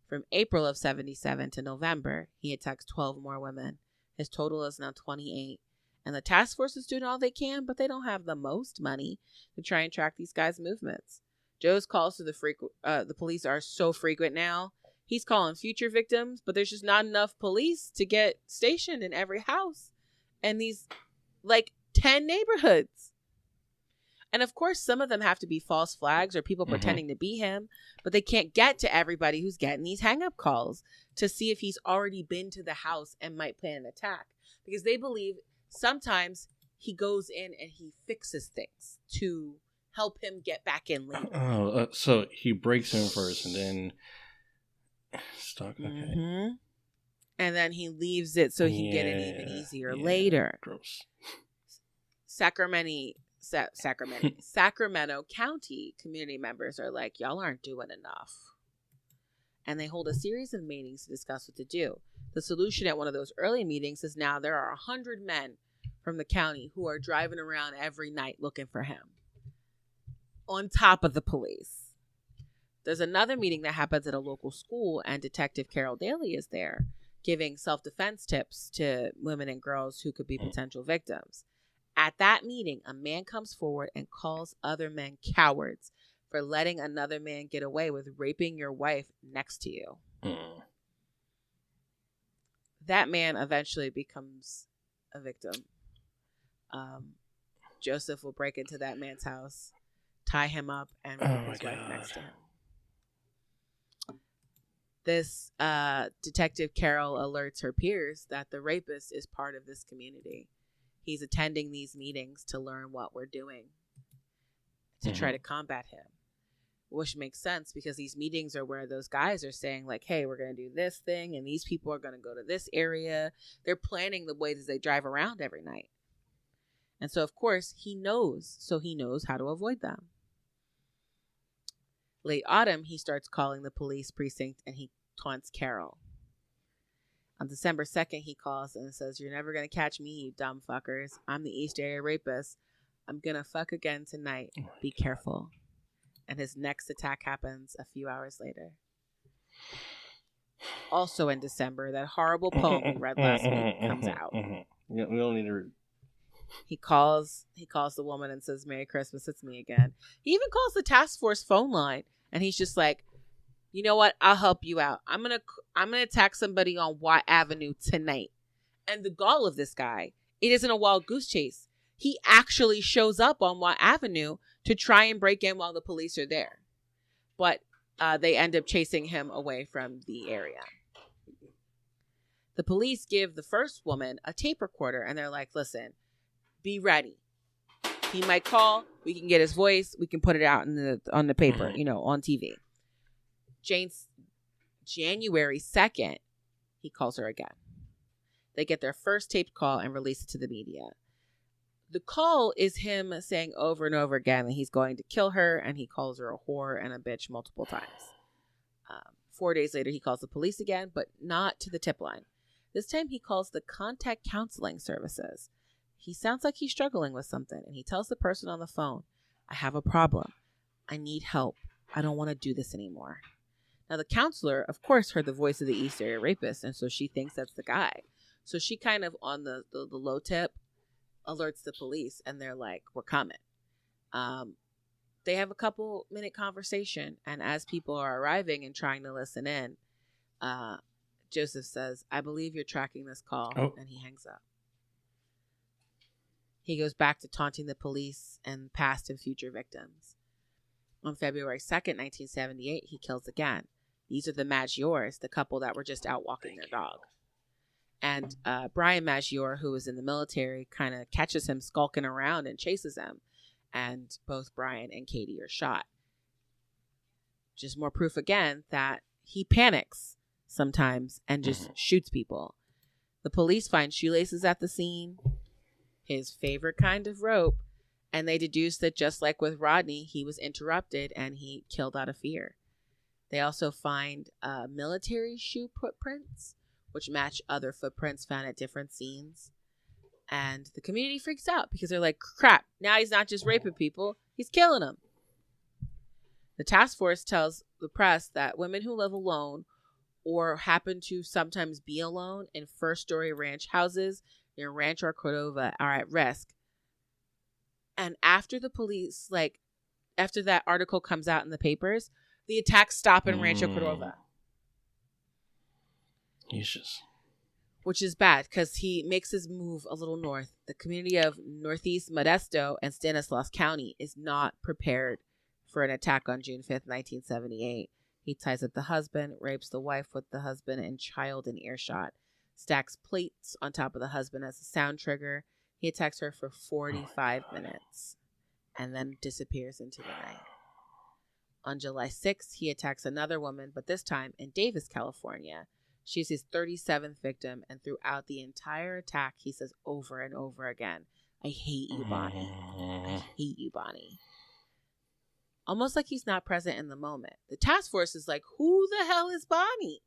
From April of 77 to November, he attacks 12 more women. His total is now 28. And the task force is doing all they can, but they don't have the most money to try and track these guys' movements. Joe's calls to the police are so frequent now. He's calling future victims, but there's just not enough police to get stationed in every house and these, 10 neighborhoods. And of course, some of them have to be false flags or people pretending to be him, but they can't get to everybody who's getting these hang-up calls to see if he's already been to the house and might plan an attack, because they believe sometimes he goes in and he fixes things to help him get back in later. So he breaks in first, and then Stuck. Okay. Mm-hmm. And then he leaves it so he can get it even easier later. Gross. Sacramento County community members are like, y'all aren't doing enough. And they hold a series of meetings to discuss what to do. The solution at one of those early meetings is now there are 100 men from the county who are driving around every night looking for him, on top of the police. There's another meeting that happens at a local school, and Detective Carol Daly is there, giving self-defense tips to women and girls who could be potential victims. At that meeting, a man comes forward and calls other men cowards for letting another man get away with raping your wife next to you. That man eventually becomes a victim. Joseph will break into that man's house, tie him up, and rape his wife next to him. This Detective Carol alerts her peers that the rapist is part of this community. He's attending these meetings to learn what we're doing to try to combat him. Which makes sense because these meetings are where those guys are saying like, hey, we're going to do this thing and these people are going to go to this area. They're planning the ways they drive around every night. And so, of course, he knows how to avoid them. Late autumn, he starts calling the police precinct and he taunts Carol. On December 2nd, he calls and says, you're never going to catch me, you dumb fuckers. I'm the East Area rapist. I'm going to fuck again tonight. Be careful. And his next attack happens a few hours later. Also in December, that horrible poem we read last week comes out. Yeah, we don't need to. He calls the woman and says, Merry Christmas, it's me again. He even calls the task force phone line, and he's just like, you know what? I'll help you out. I'm gonna attack somebody on Watt Avenue tonight. And the gall of this guy, it isn't a wild goose chase. He actually shows up on Watt Avenue to try and break in while the police are there. But they end up chasing him away from the area. The police give the first woman a tape recorder, and they're like, listen, be ready. He might call. We can get his voice. We can put it out on the paper, on TV. January 2nd, he calls her again. They get their first taped call and release it to the media. The call is him saying over and over again that he's going to kill her, and he calls her a whore and a bitch multiple times. 4 days later, he calls the police again, but not to the tip line. This time, he calls the contact counseling services. He sounds like he's struggling with something, and he tells the person on the phone, I have a problem. I need help. I don't want to do this anymore. Now, the counselor, of course, heard the voice of the East Area rapist, and so she thinks that's the guy. So she kind of, on the low tip, alerts the police, and they're like, we're coming. They have a couple minute conversation, and as people are arriving and trying to listen in, Joseph says, I believe you're tracking this call, and he hangs up. He goes back to taunting the police and past and future victims. On February 2nd, 1978, he kills again. These are the Maggiores, the couple that were just out walking their dog. And Brian Maggiore, who was in the military, kind of catches him skulking around and chases him. And both Brian and Katie are shot. Just more proof again that he panics sometimes and just shoots people. The police find shoelaces at the scene, his favorite kind of rope, and they deduce that just like with Rodney, he was interrupted and he killed out of fear. They also find military shoe footprints, which match other footprints found at different scenes. And the community freaks out because they're like, crap, now he's not just raping people, he's killing them. The task force tells the press that women who live alone or happen to sometimes be alone in first-story ranch houses near Rancho Cordova are at risk. And after after that article comes out in the papers, the attacks stop in Rancho Cordova. Which is bad because he makes his move a little north. The community of Northeast Modesto and Stanislaus County is not prepared for an attack on June 5th, 1978. He ties up the husband, rapes the wife with the husband and child in earshot, stacks plates on top of the husband as a sound trigger. He attacks her for 45 minutes and then disappears into the night. On July 6th, he attacks another woman, but this time in Davis, California. She's his 37th victim, and throughout the entire attack, he says over and over again, I hate you, Bonnie. I hate you, Bonnie. Almost like he's not present in the moment. The task force is like, who the hell is Bonnie?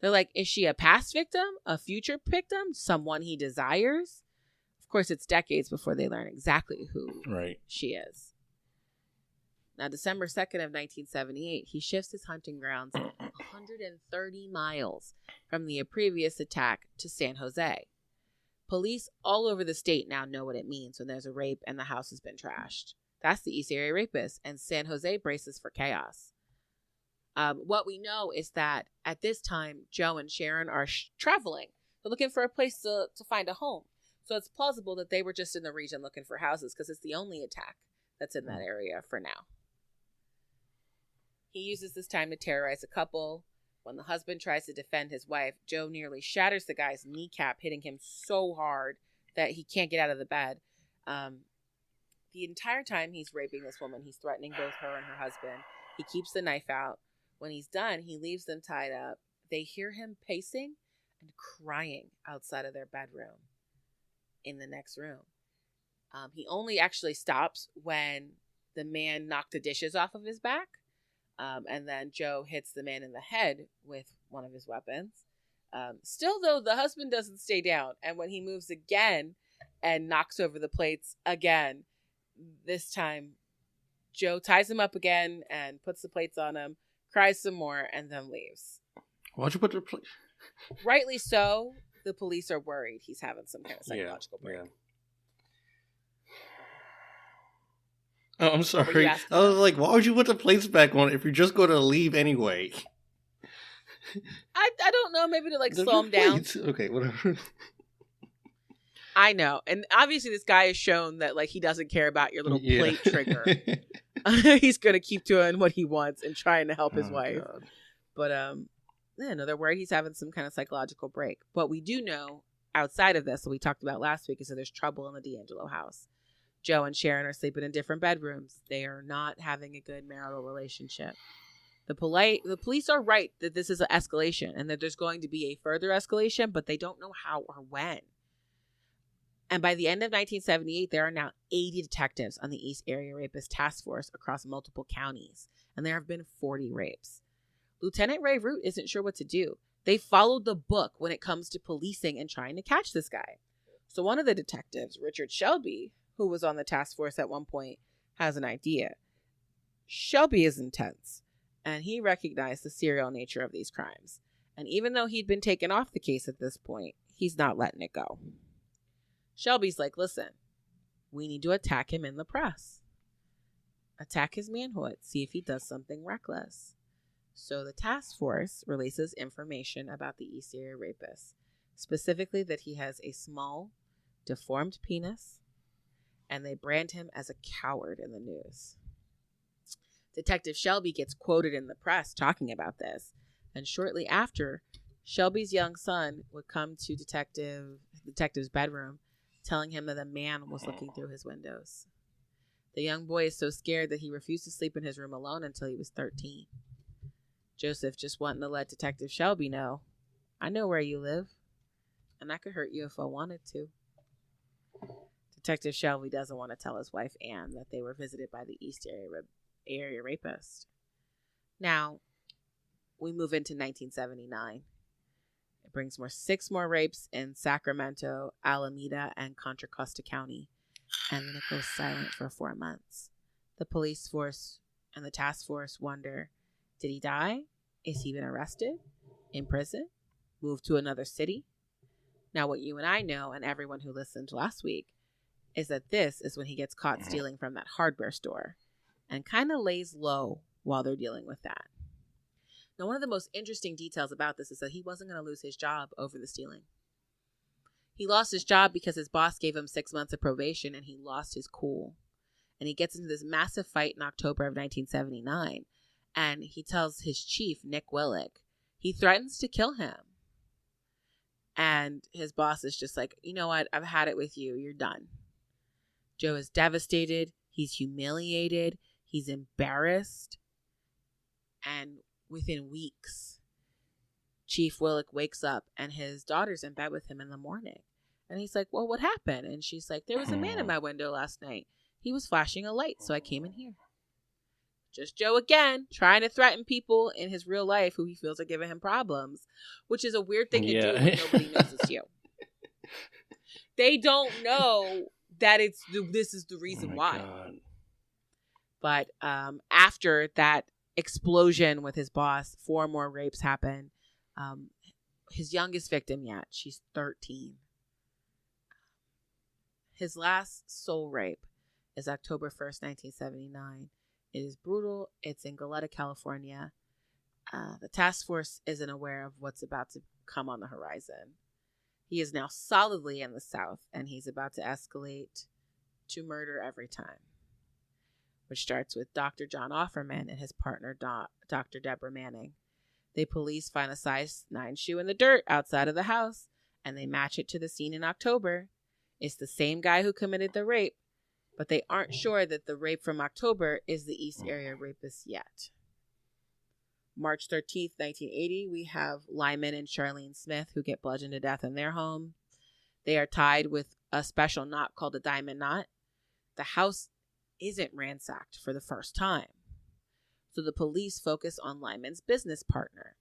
They're like, is she a past victim? A future victim? Someone he desires? Of course, it's decades before they learn exactly who she is. Now, December 2nd of 1978, he shifts his hunting grounds 130 miles from the previous attack to San Jose. Police all over the state now know what it means when there's a rape and the house has been trashed. That's the East Area Rapist, and San Jose braces for chaos. What we know is that at this time, Joe and Sharon are traveling. They're looking for a place to find a home. So it's plausible that they were just in the region looking for houses because it's the only attack that's in that area for now. He uses this time to terrorize a couple. When the husband tries to defend his wife, Joe nearly shatters the guy's kneecap, hitting him so hard that he can't get out of the bed. The entire time he's raping this woman, he's threatening both her and her husband. He keeps the knife out. When he's done, he leaves them tied up. They hear him pacing and crying outside of their bedroom in the next room. He only actually stops when the man knocked the dishes off of his back. And then Joe hits the man in the head with one of his weapons. Still, though, the husband doesn't stay down. And when he moves again and knocks over the plates again, this time Joe ties him up again and puts the plates on him, cries some more, and then leaves. Why'd you put the plate? Rightly so. The police are worried he's having some kind of psychological break. Yeah. Oh, I'm sorry. I was like, why would you put the plates back on if you're just going to leave anyway? I don't know. Maybe to slow him down. Okay, whatever. I know. And obviously this guy has shown that he doesn't care about your little plate trigger. He's going to keep doing what he wants and trying to help his wife. God. But they're worried he's having some kind of psychological break. What we do know outside of this, that we talked about last week, is that there's trouble in the Deangelo house. Joe and Sharon are sleeping in different bedrooms. They are not having a good marital relationship. The police are right that this is an escalation and that there's going to be a further escalation, but they don't know how or when. And by the end of 1978, there are now 80 detectives on the East Area Rapist Task Force across multiple counties, and there have been 40 rapes. Lieutenant Ray Root isn't sure what to do. They followed the book when it comes to policing and trying to catch this guy. So one of the detectives, Richard Shelby, who was on the task force at one point, has an idea. Shelby is intense, and he recognized the serial nature of these crimes. And even though he'd been taken off the case at this point, he's not letting it go. Shelby's like, listen, we need to attack him in the press. Attack his manhood, see if he does something reckless. So the task force releases information about the East Area Rapist, specifically that he has a small, deformed penis, and they brand him as a coward in the news. Detective Shelby gets quoted in the press talking about this, and shortly after, Shelby's young son would come to detective's bedroom, telling him that a man was looking through his windows. The young boy is so scared that he refused to sleep in his room alone until he was 13. Joseph just wanting to let Detective Shelby know, I know where you live, and I could hurt you if I wanted to. Detective Shelby doesn't want to tell his wife, Anne, that they were visited by the East Area Rapist. Now, we move into 1979. It brings 6 more rapes in Sacramento, Alameda, and Contra Costa County, and then it goes silent for 4 months. The police force and the task force wonder, did he die? Is he been arrested? In prison? Moved to another city? Now, what you and I know, and everyone who listened last week, is that this is when he gets caught stealing from that hardware store and kind of lays low while they're dealing with that. Now, one of the most interesting details about this is that he wasn't going to lose his job over the stealing. He lost his job because his boss gave him 6 months of probation and he lost his cool. And he gets into this massive fight in October of 1979. And he tells his chief, Nick Willick, he threatens to kill him. And his boss is just like, you know what? I've had it with you. You're done. Joe is devastated. He's humiliated. He's embarrassed. And within weeks, Chief Willick wakes up and his daughter's in bed with him in the morning. And he's like, well, what happened? And she's like, there was a man in my window last night. He was flashing a light, so I came in here. Just Joe again, trying to threaten people in his real life who he feels are giving him problems, which is a weird thing to do when nobody knows it's you. They don't know that this is the reason why. God. But after that explosion with his boss, 4 more rapes happen. His youngest victim yet, she's 13. His last soul rape is October 1st, 1979. It is brutal. It's in Goleta, California. The task force isn't aware of what's about to come on the horizon. He is now solidly in the South, and he's about to escalate to murder every time, which starts with Dr. John Offerman and his partner, Dr. Deborah Manning. The police find a size 9 shoe in the dirt outside of the house, and they match it to the scene in October. It's the same guy who committed the rape, but they aren't sure that the rape from October is the East Area rapist yet. March 13th, 1980, we have Lyman and Charlene Smith who get bludgeoned to death in their home. They are tied with a special knot called a diamond knot. The house isn't ransacked for the first time. So the police focus on Lyman's business partner.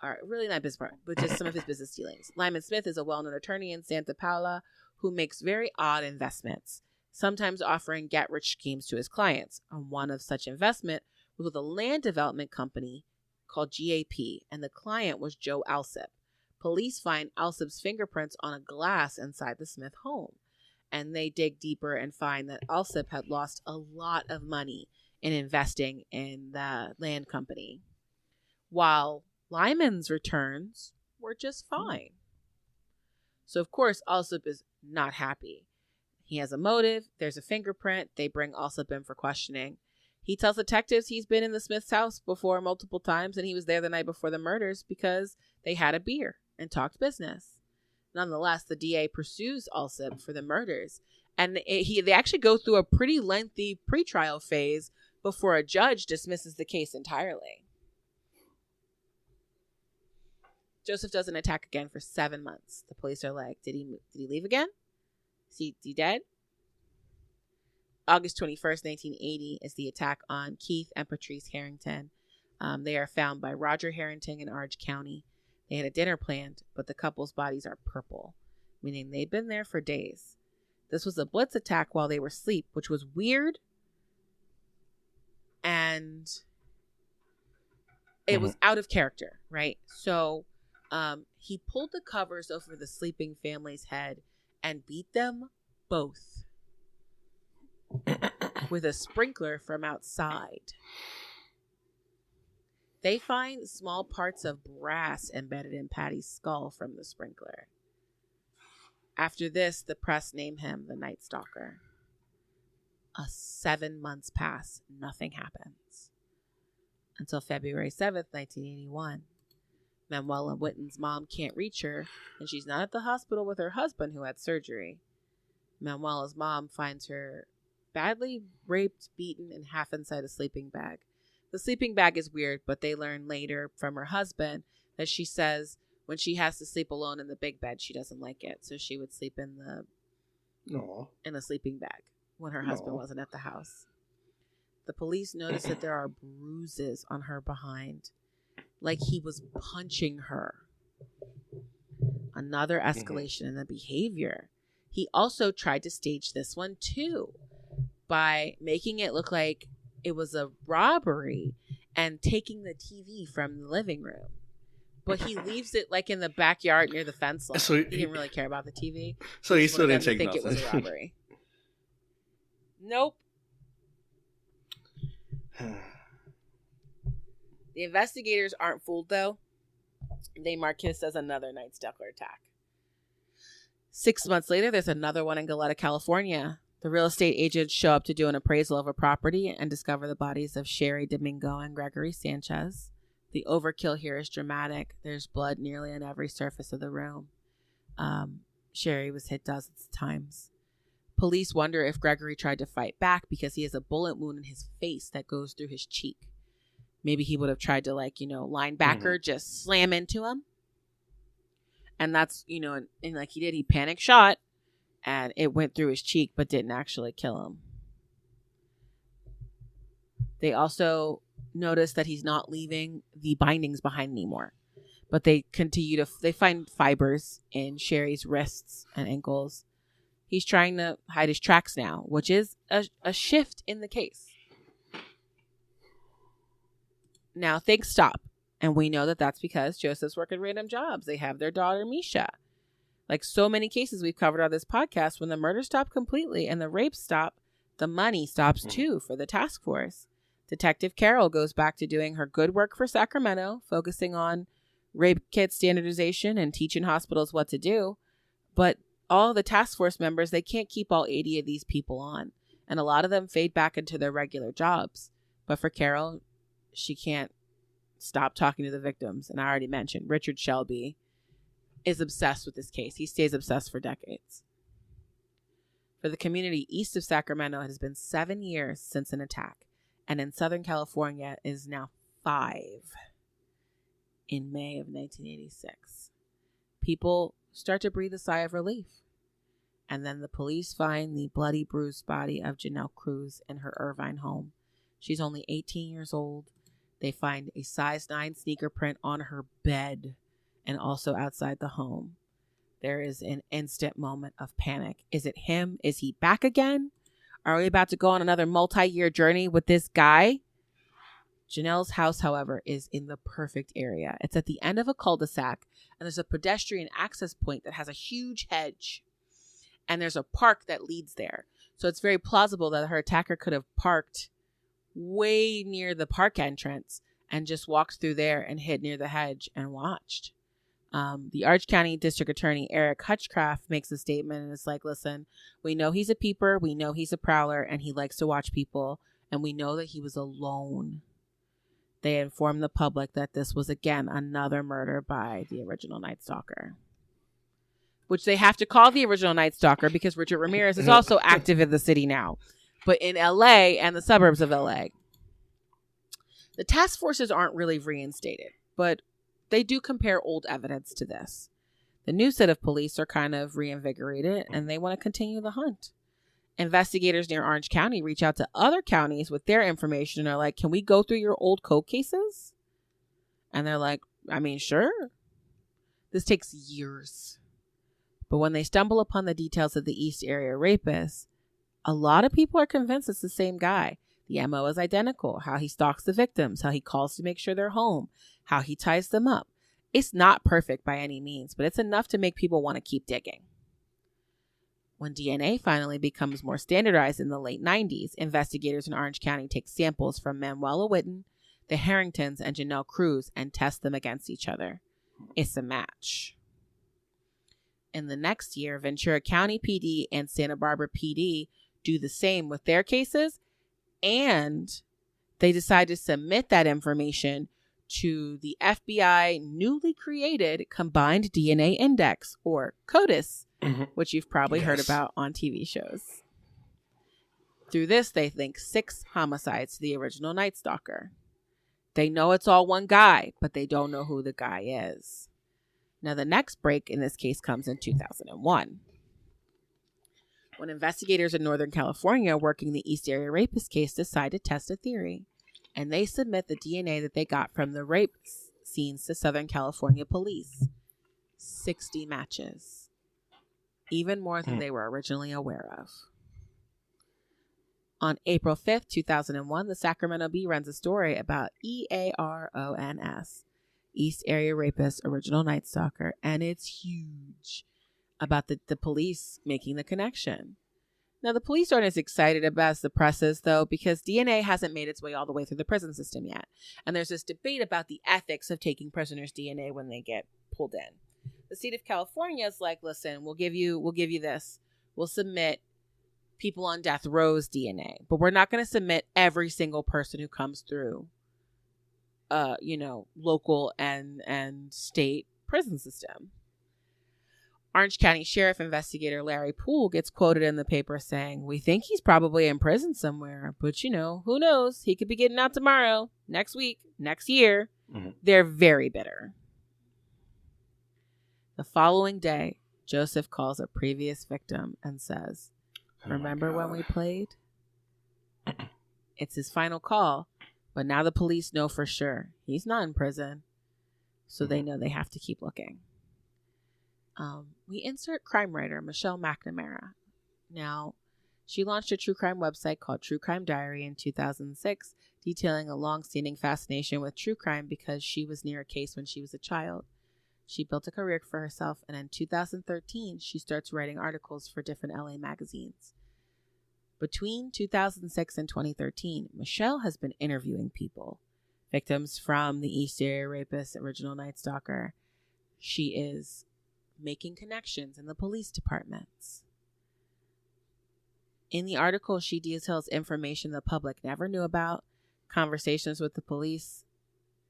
Or really not business partner, but just some of his business dealings. Lyman Smith is a well-known attorney in Santa Paula who makes very odd investments, sometimes offering get-rich schemes to his clients. And one of such investment was with a land development company called GAP, and the client was Joe Alsip. Police find Alsip's fingerprints on a glass inside the Smith home, and they dig deeper and find that Alsip had lost a lot of money in investing in the land company, while Lyman's returns were just fine. So, of course, Alsip is not happy. He has a motive. There's a fingerprint. They bring Alsip in for questioning. He tells detectives he's been in the Smith's house before multiple times, and he was there the night before the murders because they had a beer and talked business. Nonetheless, the DA pursues Alsip for the murders, and they actually go through a pretty lengthy pretrial phase before a judge dismisses the case entirely. Joseph doesn't attack again for 7 months. The police are like, did he leave again? Is he dead? August 21st, 1980 is the attack on Keith and Patrice Harrington. They are found by Roger Harrington in Orange County. They had a dinner planned, but the couple's bodies are purple, meaning they'd been there for days. This was a blitz attack while they were asleep, which was weird. And it was out of character, right? So he pulled the covers over the sleeping family's head and beat them both with a sprinkler from outside. They find small parts of brass embedded in Patty's skull from the sprinkler. After this, the press named him the Night Stalker. 7 months pass. Nothing happens. Until February 7th, 1981. Manuela Witten's mom can't reach her, and she's not at the hospital with her husband who had surgery. Manuela's mom finds her badly raped, beaten, and half inside a sleeping bag. The sleeping bag is weird, but they learn later from her husband that she says when she has to sleep alone in the big bed, she doesn't like it. So she would sleep in the sleeping bag when her husband wasn't at the house. The police notice that there are bruises on her behind, like he was punching her. Another escalation in the behavior. He also tried to stage this one too by making it look like it was a robbery and taking the TV from the living room. But he leaves it like in the backyard near the fence line. So he didn't really care about the TV. So he still didn't think it was a robbery. Nope. The investigators aren't fooled, though. They mark this as another Night Stalker attack. 6 months later, there's another one in Goleta, California. The real estate agents show up to do an appraisal of a property and discover the bodies of Sherry Domingo and Gregory Sanchez. The overkill here is dramatic. There's blood nearly on every surface of the room. Sherry was hit dozens of times. Police wonder if Gregory tried to fight back because he has a bullet wound in his face that goes through his cheek. Maybe he would have tried to, like, linebacker, just slam into him. And that's, and like he did, he panic shot and it went through his cheek, but didn't actually kill him. They also notice that he's not leaving the bindings behind anymore, but they continue they find fibers in Sherry's wrists and ankles. He's trying to hide his tracks now, which is a shift in the case. Now things stop. And we know that that's because Joseph's working random jobs. They have their daughter, Misha. Like so many cases we've covered on this podcast, when the murders stop completely and the rapes stop, the money stops too for the task force. Detective Carol goes back to doing her good work for Sacramento, focusing on rape kit standardization and teaching hospitals what to do. But all the task force members, they can't keep all 80 of these people on. And a lot of them fade back into their regular jobs. But for Carol, she can't stop talking to the victims. And I already mentioned Richard Shelby is obsessed with this case. He stays obsessed for decades. For the community east of Sacramento, it has been 7 years since an attack. And in Southern California, it is now 5 in May of 1986. People start to breathe a sigh of relief. And then the police find the bloody, bruised body of Janelle Cruz in her Irvine home. She's only 18 years old. They find a size 9 sneaker print on her bed and also outside the home. There is an instant moment of panic. Is it him? Is he back again? Are we about to go on another multi-year journey with this guy? Janelle's house, however, is in the perfect area. It's at the end of a cul-de-sac, and there's a pedestrian access point that has a huge hedge. And there's a park that leads there. So it's very plausible that her attacker could have parked way near the park entrance and just walked through there and hid near the hedge and watched. The Orange County District Attorney Eric Hutchcraft makes a statement, and it's like, listen, we know he's a peeper, we know he's a prowler, and he likes to watch people, and we know that he was alone. They informed the public that this was, again, another murder by the original Night Stalker, which they have to call the original Night Stalker because Richard Ramirez is also active in the city now, but in LA and the suburbs of LA. The task forces aren't really reinstated, but they do compare old evidence to this. The new set of police are kind of reinvigorated, and they want to continue the hunt. Investigators near Orange County reach out to other counties with their information and are like, can we go through your old cold cases? And they're like, I mean, sure. This takes years. But when they stumble upon the details of the East Area rapist, a lot of people are convinced it's the same guy. The MO is identical. How he stalks the victims, how he calls to make sure they're home, how he ties them up. It's not perfect by any means, but it's enough to make people want to keep digging. When DNA finally becomes more standardized in the late 90s, investigators in Orange County take samples from Manuela Witten, the Harringtons, and Janelle Cruz and test them against each other. It's a match. In the next year, Ventura County PD and Santa Barbara PD do the same with their cases, and they decide to submit that information to the FBI newly created Combined DNA Index, or CODIS, which you've probably heard about on TV shows. Through this, they link 6 homicides to the original Night Stalker. They know it's all one guy, but they don't know who the guy is. Now, the next break in this case comes in 2001. When investigators in Northern California working the East Area Rapist case decide to test a theory, and they submit the DNA that they got from the rape scenes to Southern California police. 60 matches. Even more than they were originally aware of. On April 5th, 2001, the Sacramento Bee runs a story about EARONS, East Area Rapist Original Night Stalker, and it's huge about the police making the connection. Now, the police aren't as excited about as the press is, though, because DNA hasn't made its way all the way through the prison system yet. And there's this debate about the ethics of taking prisoners' DNA when they get pulled in. The state of California is like, listen, we'll give you this. We'll submit people on death row's DNA, but we're not going to submit every single person who comes through, local and state prison system. Orange County Sheriff investigator Larry Poole gets quoted in the paper saying, "We think he's probably in prison somewhere, but who knows? He could be getting out tomorrow, next week, next year." Mm-hmm. They're very bitter. The following day, Joseph calls a previous victim and says, "Remember when we played?" It's his final call, but now the police know for sure he's not in prison, so they know they have to keep looking. We insert crime writer Michelle McNamara. Now, she launched a true crime website called True Crime Diary in 2006, detailing a long-standing fascination with true crime because she was near a case when she was a child. She built a career for herself, and in 2013, she starts writing articles for different LA magazines. Between 2006 and 2013, Michelle has been interviewing people, victims from the East Area Rapist, Original Night Stalker. She is making connections in the police departments. In the article, she details information the public never knew about, conversations with the police,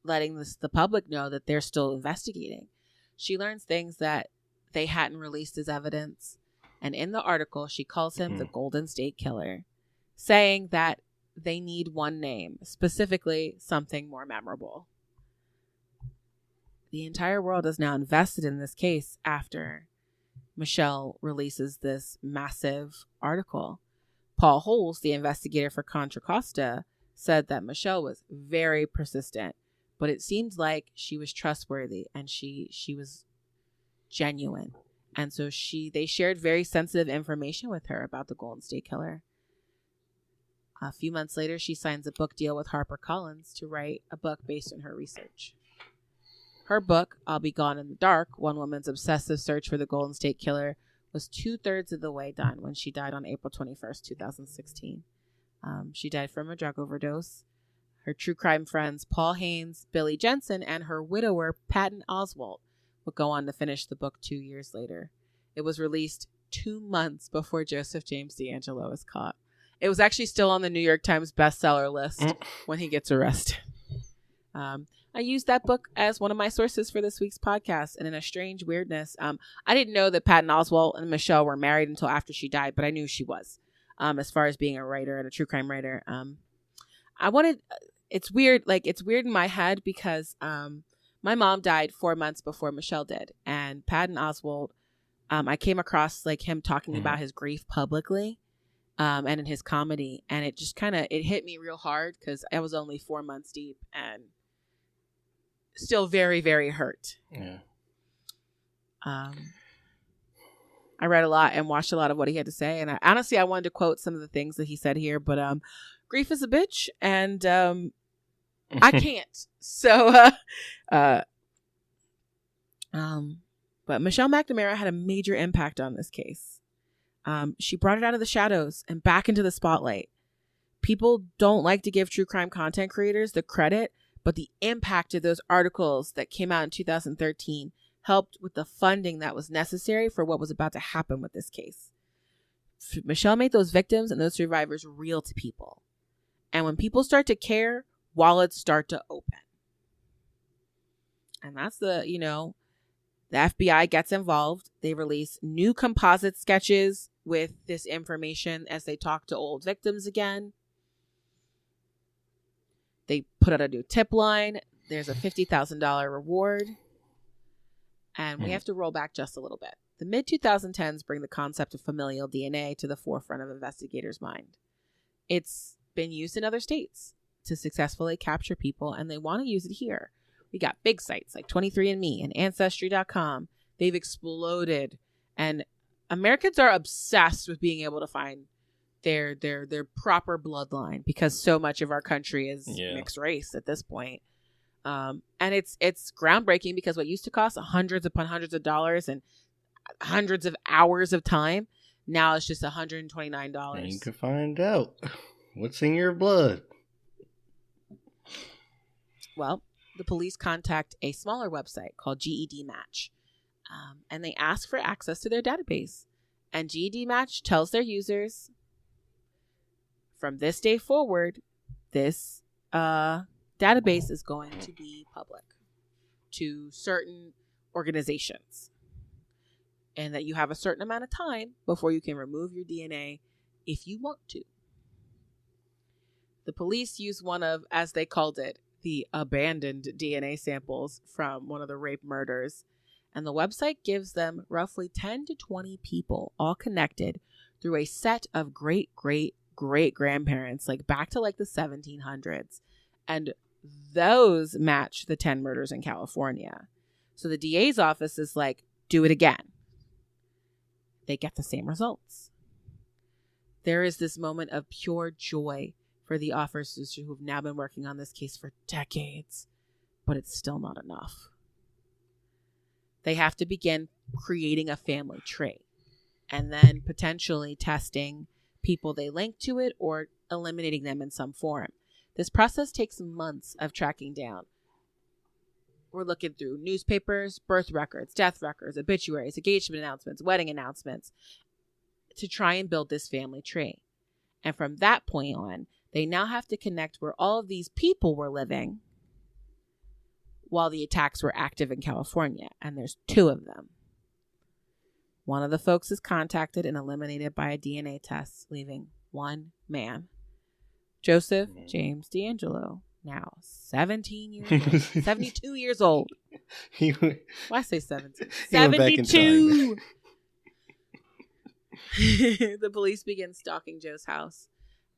letting the public know that they're still investigating. She learns things that they hadn't released as evidence. And in the article, she calls him the Golden State Killer, saying that they need one name, specifically something more memorable. The entire world is now invested in this case after Michelle releases this massive article. Paul Holes, the investigator for Contra Costa, said that Michelle was very persistent, but it seemed like she was trustworthy and she was genuine. And so they shared very sensitive information with her about the Golden State Killer. A few months later, she signs a book deal with HarperCollins to write a book based on her research. Her book, I'll Be Gone in the Dark, One Woman's Obsessive Search for the Golden State Killer, was 2/3 of the way done when she died on April 21st, 2016. She died from a drug overdose. Her true crime friends, Paul Haynes, Billy Jensen, and her widower, Patton Oswalt, would go on to finish the book 2 years later. It was released 2 months before Joseph James Deangelo was caught. It was actually still on the New York Times bestseller list when he gets arrested. I used that book as one of my sources for this week's podcast, and in a strange weirdness, I didn't know that Patton Oswalt and Michelle were married until after she died, but I knew she was, as far as being a writer and a true crime writer. It's weird in my head because my mom died 4 months before Michelle did, and Patton Oswalt, I came across him talking about his grief publicly, and in his comedy, and it just it hit me real hard because I was only 4 months deep and still very, very hurt. Yeah. I read a lot and watched a lot of what he had to say, and I wanted to quote some of the things that he said here, but grief is a bitch, and I can't. So, but Michelle McNamara had a major impact on this case. She brought it out of the shadows and back into the spotlight. People don't like to give true crime content creators the credit, but the impact of those articles that came out in 2013 helped with the funding that was necessary for what was about to happen with this case. Michelle made those victims and those survivors real to people. And when people start to care, wallets start to open. And that's the FBI gets involved. They release new composite sketches with this information as they talk to old victims again. They put out a new tip line. There's a $50,000 reward. And we have to roll back just a little bit. The mid-2010s bring the concept of familial DNA to the forefront of investigators' mind. It's been used in other states to successfully capture people, and they want to use it here. We got big sites like 23andMe and Ancestry.com. They've exploded. And Americans are obsessed with being able to find their proper bloodline because so much of our country is mixed race at this point. And it's groundbreaking because what used to cost hundreds upon hundreds of dollars and hundreds of hours of time, now it's just $129. And you can find out what's in your blood. Well, the police contact a smaller website called GED Match, and they ask for access to their database. And GED Match tells their users, from this day forward, this database is going to be public to certain organizations. and that you have a certain amount of time before you can remove your DNA if you want to. The police used one of, as they called it, the abandoned DNA samples from one of the rape murders, and the website gives them roughly 10 to 20 people, all connected through a set of great-great-great-grandparents, like back to like the 1700s. And those match the 10 murders in California. So the DA's office is like, do it again. They get the same results. There is this moment of pure joy for the officers who have now been working on this case for decades, but it's still not enough. They have to begin creating a family tree and then potentially testing people they link to it or eliminating them in some form. This process takes months of tracking down. We're looking through newspapers, birth records, death records, obituaries, engagement announcements, wedding announcements to try and build this family tree. And from that point on, they now have to connect where all of these people were living while the attacks were active in California. And there's 2 of them. One of the folks is contacted and eliminated by a DNA test, leaving 1 man. Joseph James Deangelo, now 17 years old. 72 years old. Why I say 17? 72! The police begin stalking Joe's house.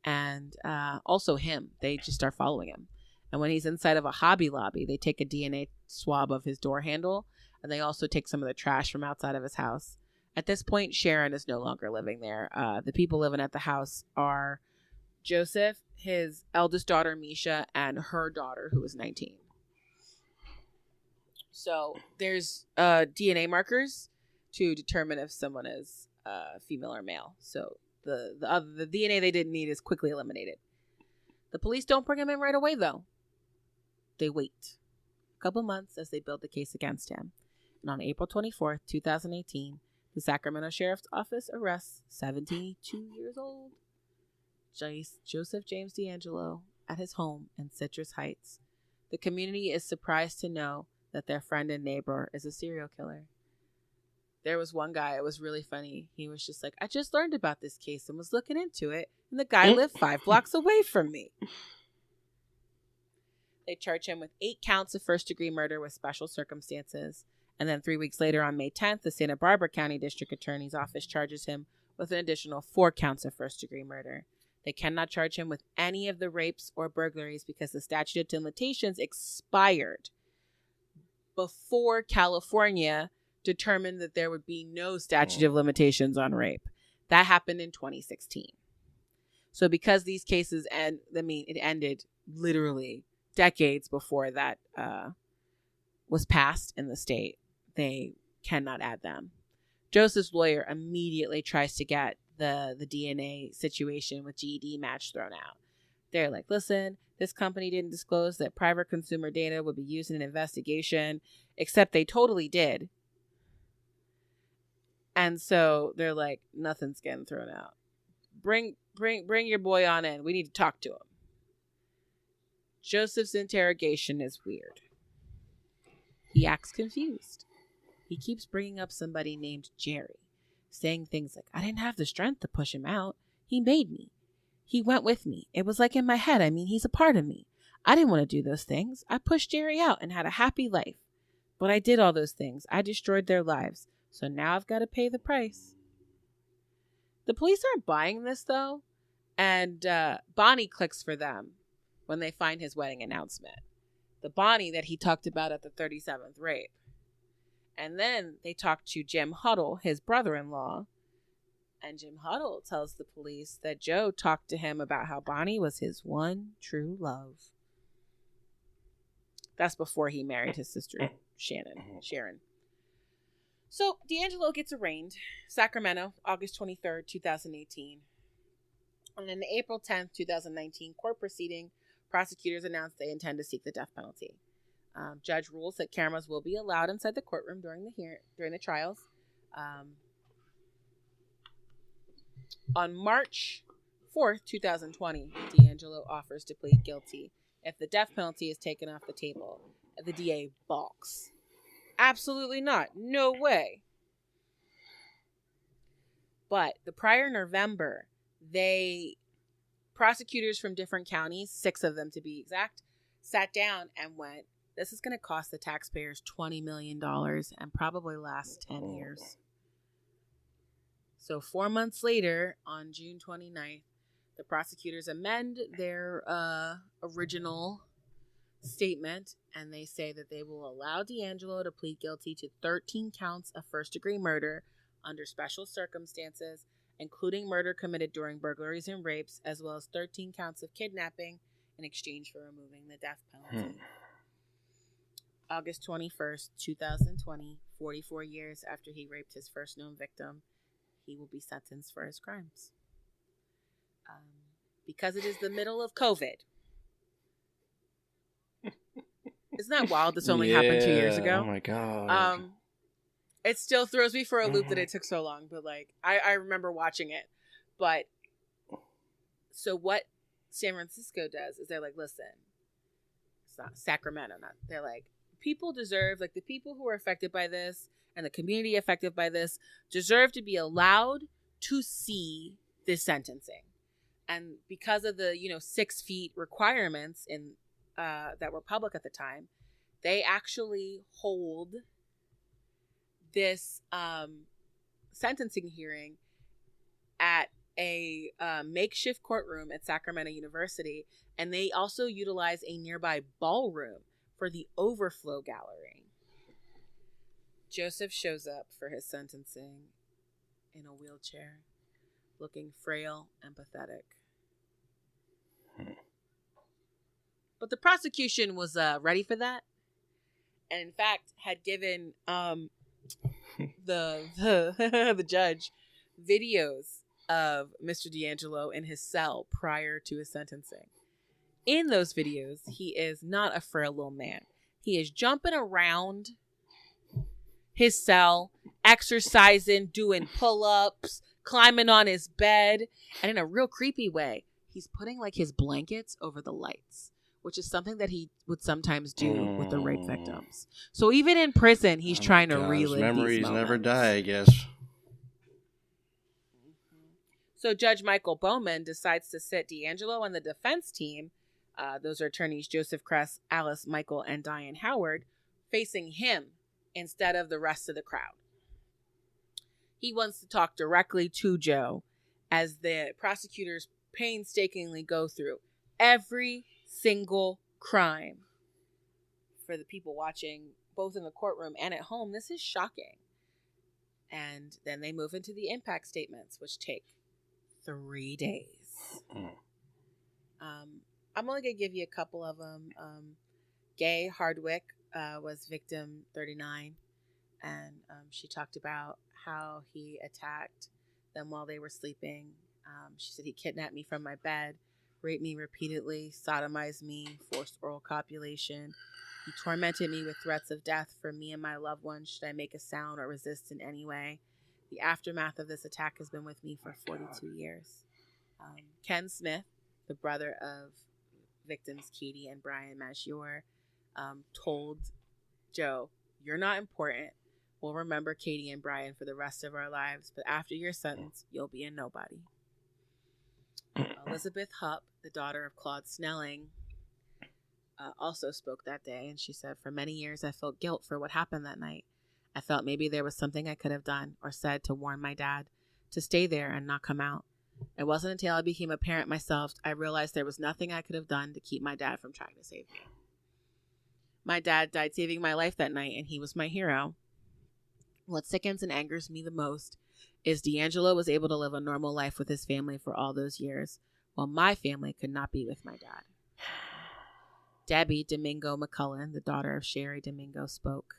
And also him. They just start following him. And when he's inside of a Hobby Lobby, they take a DNA swab of his door handle. And they also take some of the trash from outside of his house. At this point, Sharon is no longer living there. The people living at the house are Joseph, his eldest daughter, Misha, and her daughter, who was 19. So there's DNA markers to determine if someone is female or male. So the DNA they didn't need is quickly eliminated. The police don't bring him in right away, though. They wait a couple months as they build the case against him. And on April 24th, 2018, the Sacramento Sheriff's Office arrests 72 years old Joseph James Deangelo at his home in Citrus Heights. The community is surprised to know that their friend and neighbor is a serial killer. There was one guy, it was really funny. He was just like, I just learned about this case and was looking into it, and the guy lived 5 blocks away from me. They charge him with 8 counts of first-degree murder with special circumstances. And then 3 weeks later, on May 10th, the Santa Barbara County District Attorney's Office charges him with an additional 4 counts of first-degree murder. They cannot charge him with any of the rapes or burglaries because the statute of limitations expired before California determined that there would be no statute of limitations on rape. That happened in 2016. So because these cases it ended literally decades before that was passed in the state, they cannot add them. Joseph's lawyer immediately tries to get the DNA situation with GED match thrown out. They're like, listen, this company didn't disclose that private consumer data would be used in an investigation, except they totally did. And so they're like, nothing's getting thrown out. Bring your boy on in. We need to talk to him. Joseph's interrogation is weird. He acts confused. He keeps bringing up somebody named Jerry, saying things like, I didn't have the strength to push him out. He made me. He went with me. It was like in my head. I mean, he's a part of me. I didn't want to do those things. I pushed Jerry out and had a happy life. But I did all those things. I destroyed their lives. So now I've got to pay the price. The police aren't buying this, though. And Bonnie clicks for them when they find his wedding announcement. The Bonnie that he talked about at the 37th rape. And then they talk to Jim Huddle, his brother-in-law. And Jim Huddle tells the police that Joe talked to him about how Bonnie was his one true love. That's before he married his sister, Sharon. So, Deangelo gets arraigned, Sacramento, August 23rd, 2018. And in the April 10th, 2019 court proceeding, prosecutors announced they intend to seek the death penalty. Judge rules that cameras will be allowed inside the courtroom during the trials. On March 4th, 2020, Deangelo offers to plead guilty if the death penalty is taken off the table. The DA balks. Absolutely not. No way. But the prior November, prosecutors from different counties, 6 of them to be exact, sat down and went, this is going to cost the taxpayers $20 million and probably last 10 years. So 4 months later, on June 29th, the prosecutors amend their original statement, and they say that they will allow Deangelo to plead guilty to 13 counts of first-degree murder under special circumstances, including murder committed during burglaries and rapes, as well as 13 counts of kidnapping in exchange for removing the death penalty. August 21st, 2020, 44 years after he raped his first known victim, he will be sentenced for his crimes. Because it is the middle of COVID. Isn't that wild? This only happened 2 years ago. Oh my God. It still throws me for a loop that it took so long, but like I remember watching it. But so what San Francisco does is they're like, listen, it's not Sacramento, they're like, people deserve, like the people who are affected by this and the community affected by this deserve to be allowed to see this sentencing. And because of the 6 feet requirements in that were public at the time, they actually hold this sentencing hearing at a makeshift courtroom at Sacramento University, and they also utilize a nearby ballroom for the overflow gallery. Joseph shows up for his sentencing in a wheelchair, looking frail and pathetic. But the prosecution was ready for that, and in fact had given the judge videos of Mr. Deangelo in his cell prior to his sentencing. In those videos, he is not a frail little man. He is jumping around his cell, exercising, doing pull-ups, climbing on his bed, and in a real creepy way, he's putting like his blankets over the lights, which is something that he would sometimes do with the rape victims. So even in prison, he's trying to relive memories these moments. Never die, I guess. So Judge Michael Bowman decides to sit Deangelo and the defense team, those are attorneys Joseph Kress, Alice Michael, and Diane Howard, facing him instead of the rest of the crowd. He wants to talk directly to Joe as the prosecutors painstakingly go through every single crime. For the people watching both in the courtroom and at home, this is shocking. And then they move into the impact statements, which take 3 days. I'm only going to give you a couple of them. Gay Hardwick was victim 39, and she talked about how he attacked them while they were sleeping. She said he kidnapped me from my bed, raped me repeatedly, sodomized me, forced oral copulation. He tormented me with threats of death for me and my loved ones should I make a sound or resist in any way. The aftermath of this attack has been with me for 42 years. Ken Smith, the brother of victims Katie and Brian Maggiore, told Joe, "You're not important. We'll remember Katie and Brian for the rest of our lives, but after your sentence, you'll be a nobody." Elizabeth Hupp, the daughter of Claude Snelling, also spoke that day, and she said, "For many years, I felt guilt for what happened that night. I felt maybe there was something I could have done or said to warn my dad to stay there and not come out. It wasn't until I became a parent myself, I realized there was nothing I could have done to keep my dad from trying to save me. My dad died saving my life that night, and he was my hero. What sickens and angers me the most is Deangelo was able to live a normal life with his family for all those years, while my family could not be with my dad." Debbie Domingo McCullen, the daughter of Sherry Domingo, spoke.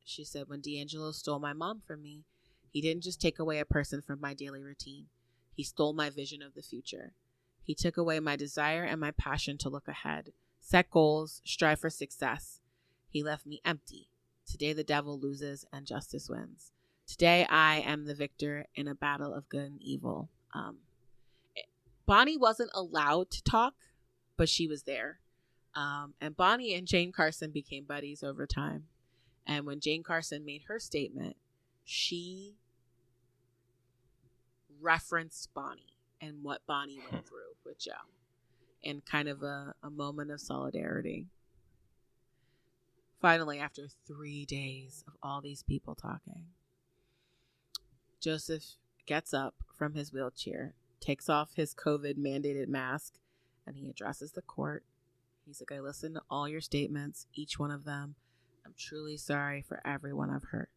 She said, "When Deangelo stole my mom from me, he didn't just take away a person from my daily routine. He stole my vision of the future. He took away my desire and my passion to look ahead, set goals, strive for success. He left me empty. Today the devil loses and justice wins. Today I am the victor in a battle of good and evil." Bonnie wasn't allowed to talk, but she was there. And Bonnie and Jane Carson became buddies over time. And when Jane Carson made her statement, she referenced Bonnie and what Bonnie went through with Joe in kind of a moment of solidarity. Finally, after 3 days of all these people talking, Joseph gets up from his wheelchair, takes off his COVID mandated mask, and he addresses the court. He's like, I listened to all your statements, each one of them. I'm truly sorry for everyone I've hurt.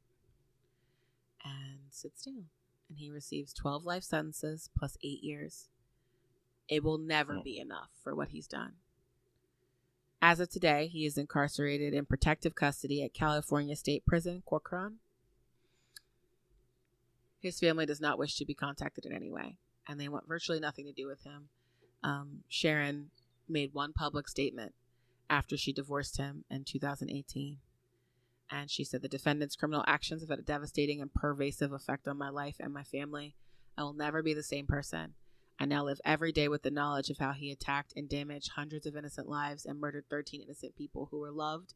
And sits down. And he receives 12 life sentences plus 8 years. It will never be enough for what he's done. As of today, he is incarcerated in protective custody at California State Prison, Corcoran. His family does not wish to be contacted in any way, and they want virtually nothing to do with him. Sharon made one public statement after she divorced him in 2018. And she said, the defendant's criminal actions have had a devastating and pervasive effect on my life and my family. I will never be the same person. I now live every day with the knowledge of how he attacked and damaged hundreds of innocent lives and murdered 13 innocent people who were loved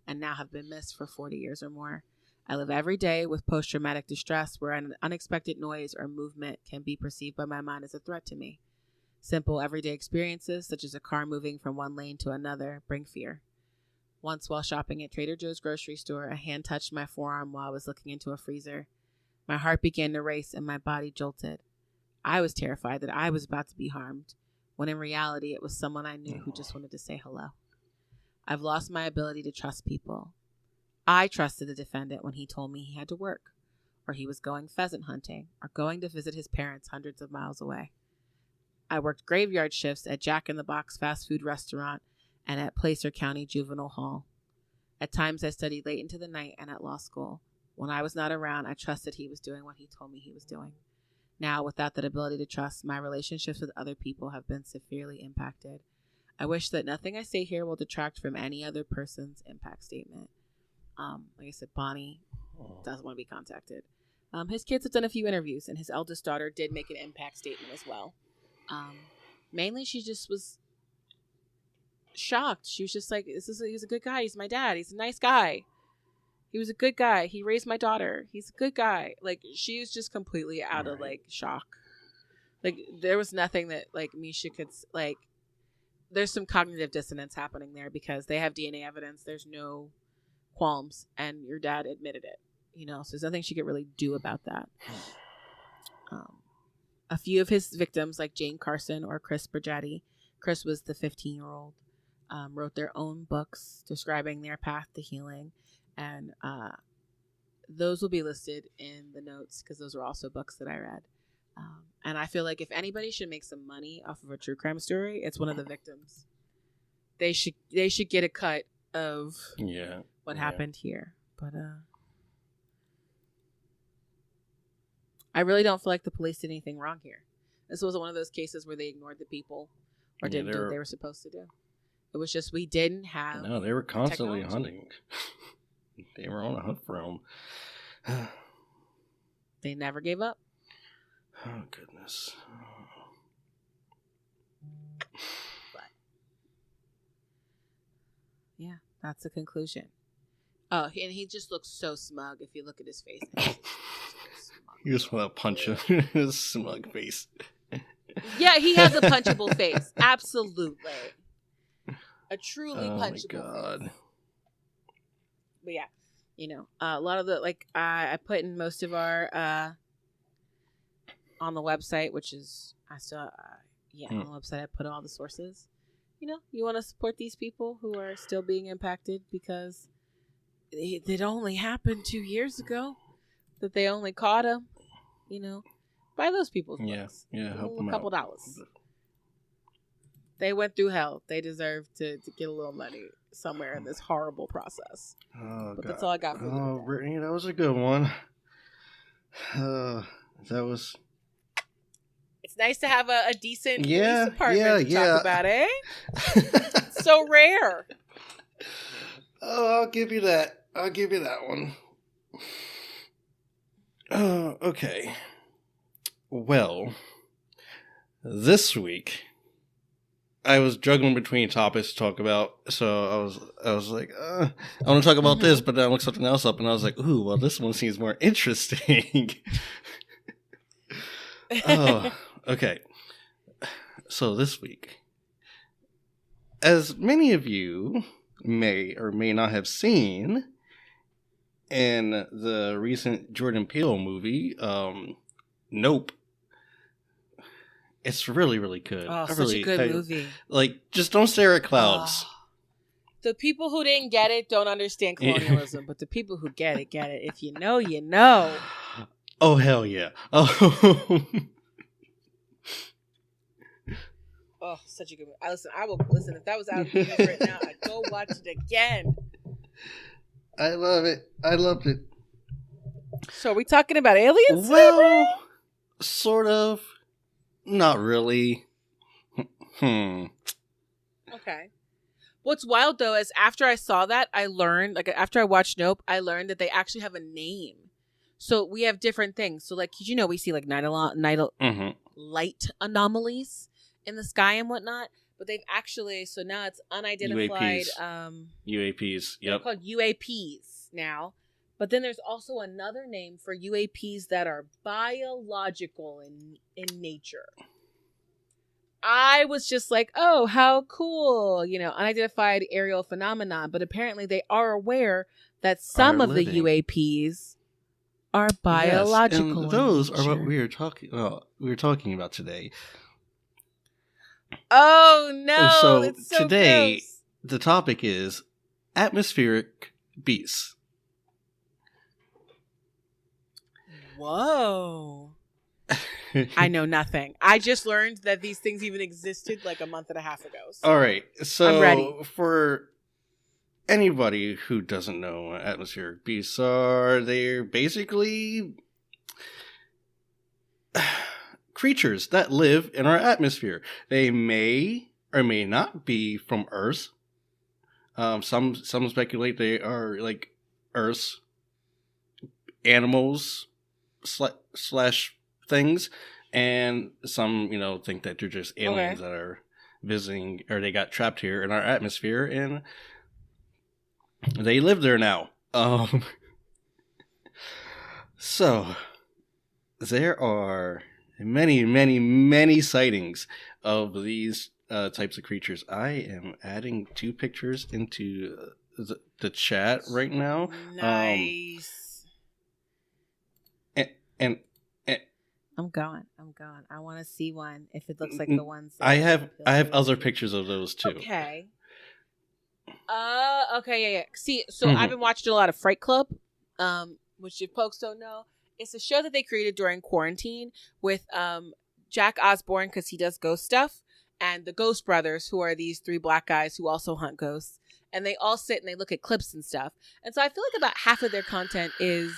and now have been missed for 40 years or more. I live every day with post-traumatic distress where an unexpected noise or movement can be perceived by my mind as a threat to me. Simple everyday experiences, such as a car moving from one lane to another, bring fear. Once while shopping at Trader Joe's grocery store, a hand touched my forearm while I was looking into a freezer. My heart began to race and my body jolted. I was terrified that I was about to be harmed, when in reality it was someone I knew who just wanted to say hello. I've lost my ability to trust people. I trusted the defendant when he told me he had to work, or he was going pheasant hunting, or going to visit his parents hundreds of miles away. I worked graveyard shifts at Jack in the Box fast food restaurant and at Placer County Juvenile Hall. At times I studied late into the night and at law school. When I was not around, I trusted he was doing what he told me he was doing. Now, without that ability to trust, my relationships with other people have been severely impacted. I wish that nothing I say here will detract from any other person's impact statement. Like I said, Bonnie doesn't want to be contacted. His kids have done a few interviews, and his eldest daughter did make an impact statement as well. Mainly, she just was shocked. She was just like, he's a good guy. He's my dad. He's a nice guy. He was a good guy. He raised my daughter. He's a good guy. Like, she was just completely out of, like, shock. Like, there was nothing that, like, Misha could, like, there's some cognitive dissonance happening there because they have DNA evidence. There's no qualms, and your dad admitted it, you know, so there's nothing she could really do about that. A few of his victims, like Jane Carson or Chris Bergetti, Chris was the 15-year-old, wrote their own books describing their path to healing, and those will be listed in the notes because those are also books that I read. And I feel like if anybody should make some money off of a true crime story, it's one of the victims. They should get a cut of what happened here. But I really don't feel like the police did anything wrong here. This wasn't one of those cases where they ignored the people or didn't do what they were supposed to do. It was just we didn't have. No, they were constantly hunting. They were on a hunt for him. They never gave up. Oh, goodness. But, yeah, that's the conclusion. Oh, and he just looks so smug if you look at his face. You just want to punch him. His smug face. Yeah, he has a punchable face. Absolutely. A truly punchable face. But yeah, you know, a lot of the, like, I put in most of our, on the website, which is, I still, on the website, I put all the sources. You know, you want to support these people who are still being impacted because it only happened 2 years ago that they only caught him. You know, buy those people's books. Yeah, help them a couple out. dollars. They went through hell. They deserve to get a little money somewhere in this horrible process. Oh, but God. that's all I got for you. Oh, Brittany, that was a good one. That was. It's nice to have a decent police department to talk about, eh? So rare. Oh, I'll give you that. I'll give you that one. Oh, okay. Well, this week I was juggling between topics to talk about, so I was like, I want to talk about this, but then I looked something else up, and I was like, ooh, well, this one seems more interesting. Oh, okay. So this week, as many of you may or may not have seen in the recent Jordan Peele movie, Nope. It's really, really good. Oh, such a good movie. Like, just don't stare at clouds. Oh. The people who didn't get it don't understand colonialism, but the people who get it, get it. If you know, you know. Oh, hell yeah. Oh, oh, such a good movie. I will listen. If that was out of the theaters right now, I'd go watch it again. I love it. I loved it. So are we talking about aliens? Well, sort of. Not really. Okay. What's wild though is after I saw that, I learned, like after I watched Nope, I learned that they actually have a name. So we have different things. So like, you know, we see like light anomalies in the sky and whatnot, but they've actually, so now it's unidentified. UAPs. Yep. They're called UAPs now. But then there's also another name for UAPs that are biological in nature. I was just like, oh, how cool, you know, unidentified aerial phenomenon. But apparently they are aware that some of the UAPs are biological. Yes, and those are what we were talking about today. Oh, no. So, it's so today, gross. The topic is atmospheric beasts. Whoa. I know nothing. I just learned that these things even existed like a month and a half ago. So all right. So I'm ready. For anybody who doesn't know what atmospheric beasts are, they're basically creatures that live in our atmosphere. They may or may not be from Earth. Some speculate they are like Earth's animals slash things, and some, you know, think that they're just aliens that are visiting, or they got trapped here in our atmosphere and they live there now. So there are many sightings of these types of creatures. I am adding 2 pictures into the chat right now. Nice. And I'm going. I want to see one. If it looks like the ones I have other pictures of those too. Okay. Okay, yeah. See, so I've been watching a lot of Fright Club, which if folks don't know, it's a show that they created during quarantine with Jack Osborne, because he does ghost stuff, and the Ghost Brothers, who are these 3 black guys who also hunt ghosts, and they all sit and they look at clips and stuff. And so I feel like about half of their content is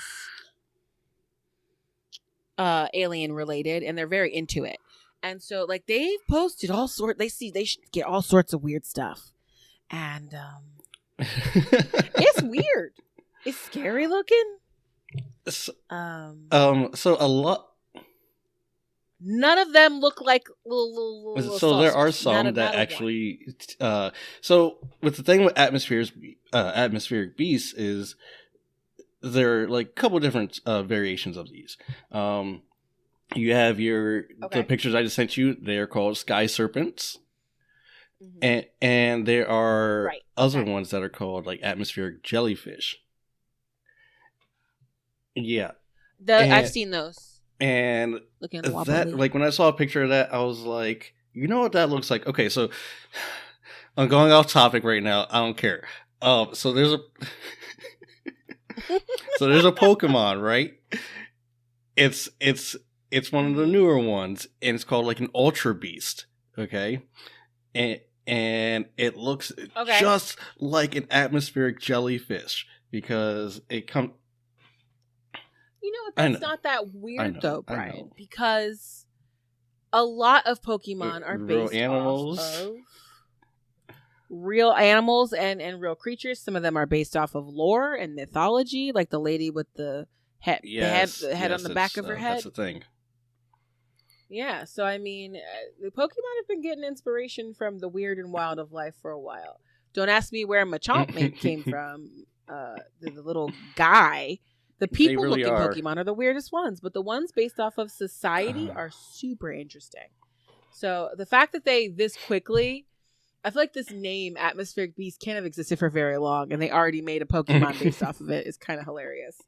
alien related, and they're very into it. And so like they've posted all sorts, they should get all sorts of weird stuff. And it's weird. It's scary looking. So a lot. None of them look like little so saucers. There are some that actually. So with the thing with atmospheric beasts is there are like a couple different variations of these. You have the pictures I just sent you. They are called sky serpents. Mm-hmm. And there are other ones that are called like atmospheric jellyfish. Yeah. I've seen those. And looking at that, like when I saw a picture of that, I was like, you know what that looks like? Okay, so I'm going off topic right now. I don't care. So there's a Pokemon, right? It's one of the newer ones, and it's called like an Ultra Beast. Okay, and it looks just like an atmospheric jellyfish because it comes. You know what? That's not that weird though, Brian, because a lot of Pokemon are based off of real animals and real creatures. Some of them are based off of lore and mythology, like the lady with the head, the head on the back of her head. That's the thing. Yeah, so I mean, the Pokemon have been getting inspiration from the weird and wild of life for a while. Don't ask me where Machamp came from. The little guy The people really looking are. Pokemon are the weirdest ones, but the ones based off of society are super interesting. So the fact that they this quickly, I feel like this name Atmospheric Beast can't have existed for very long, and they already made a Pokemon based off of it. Is kind of hilarious.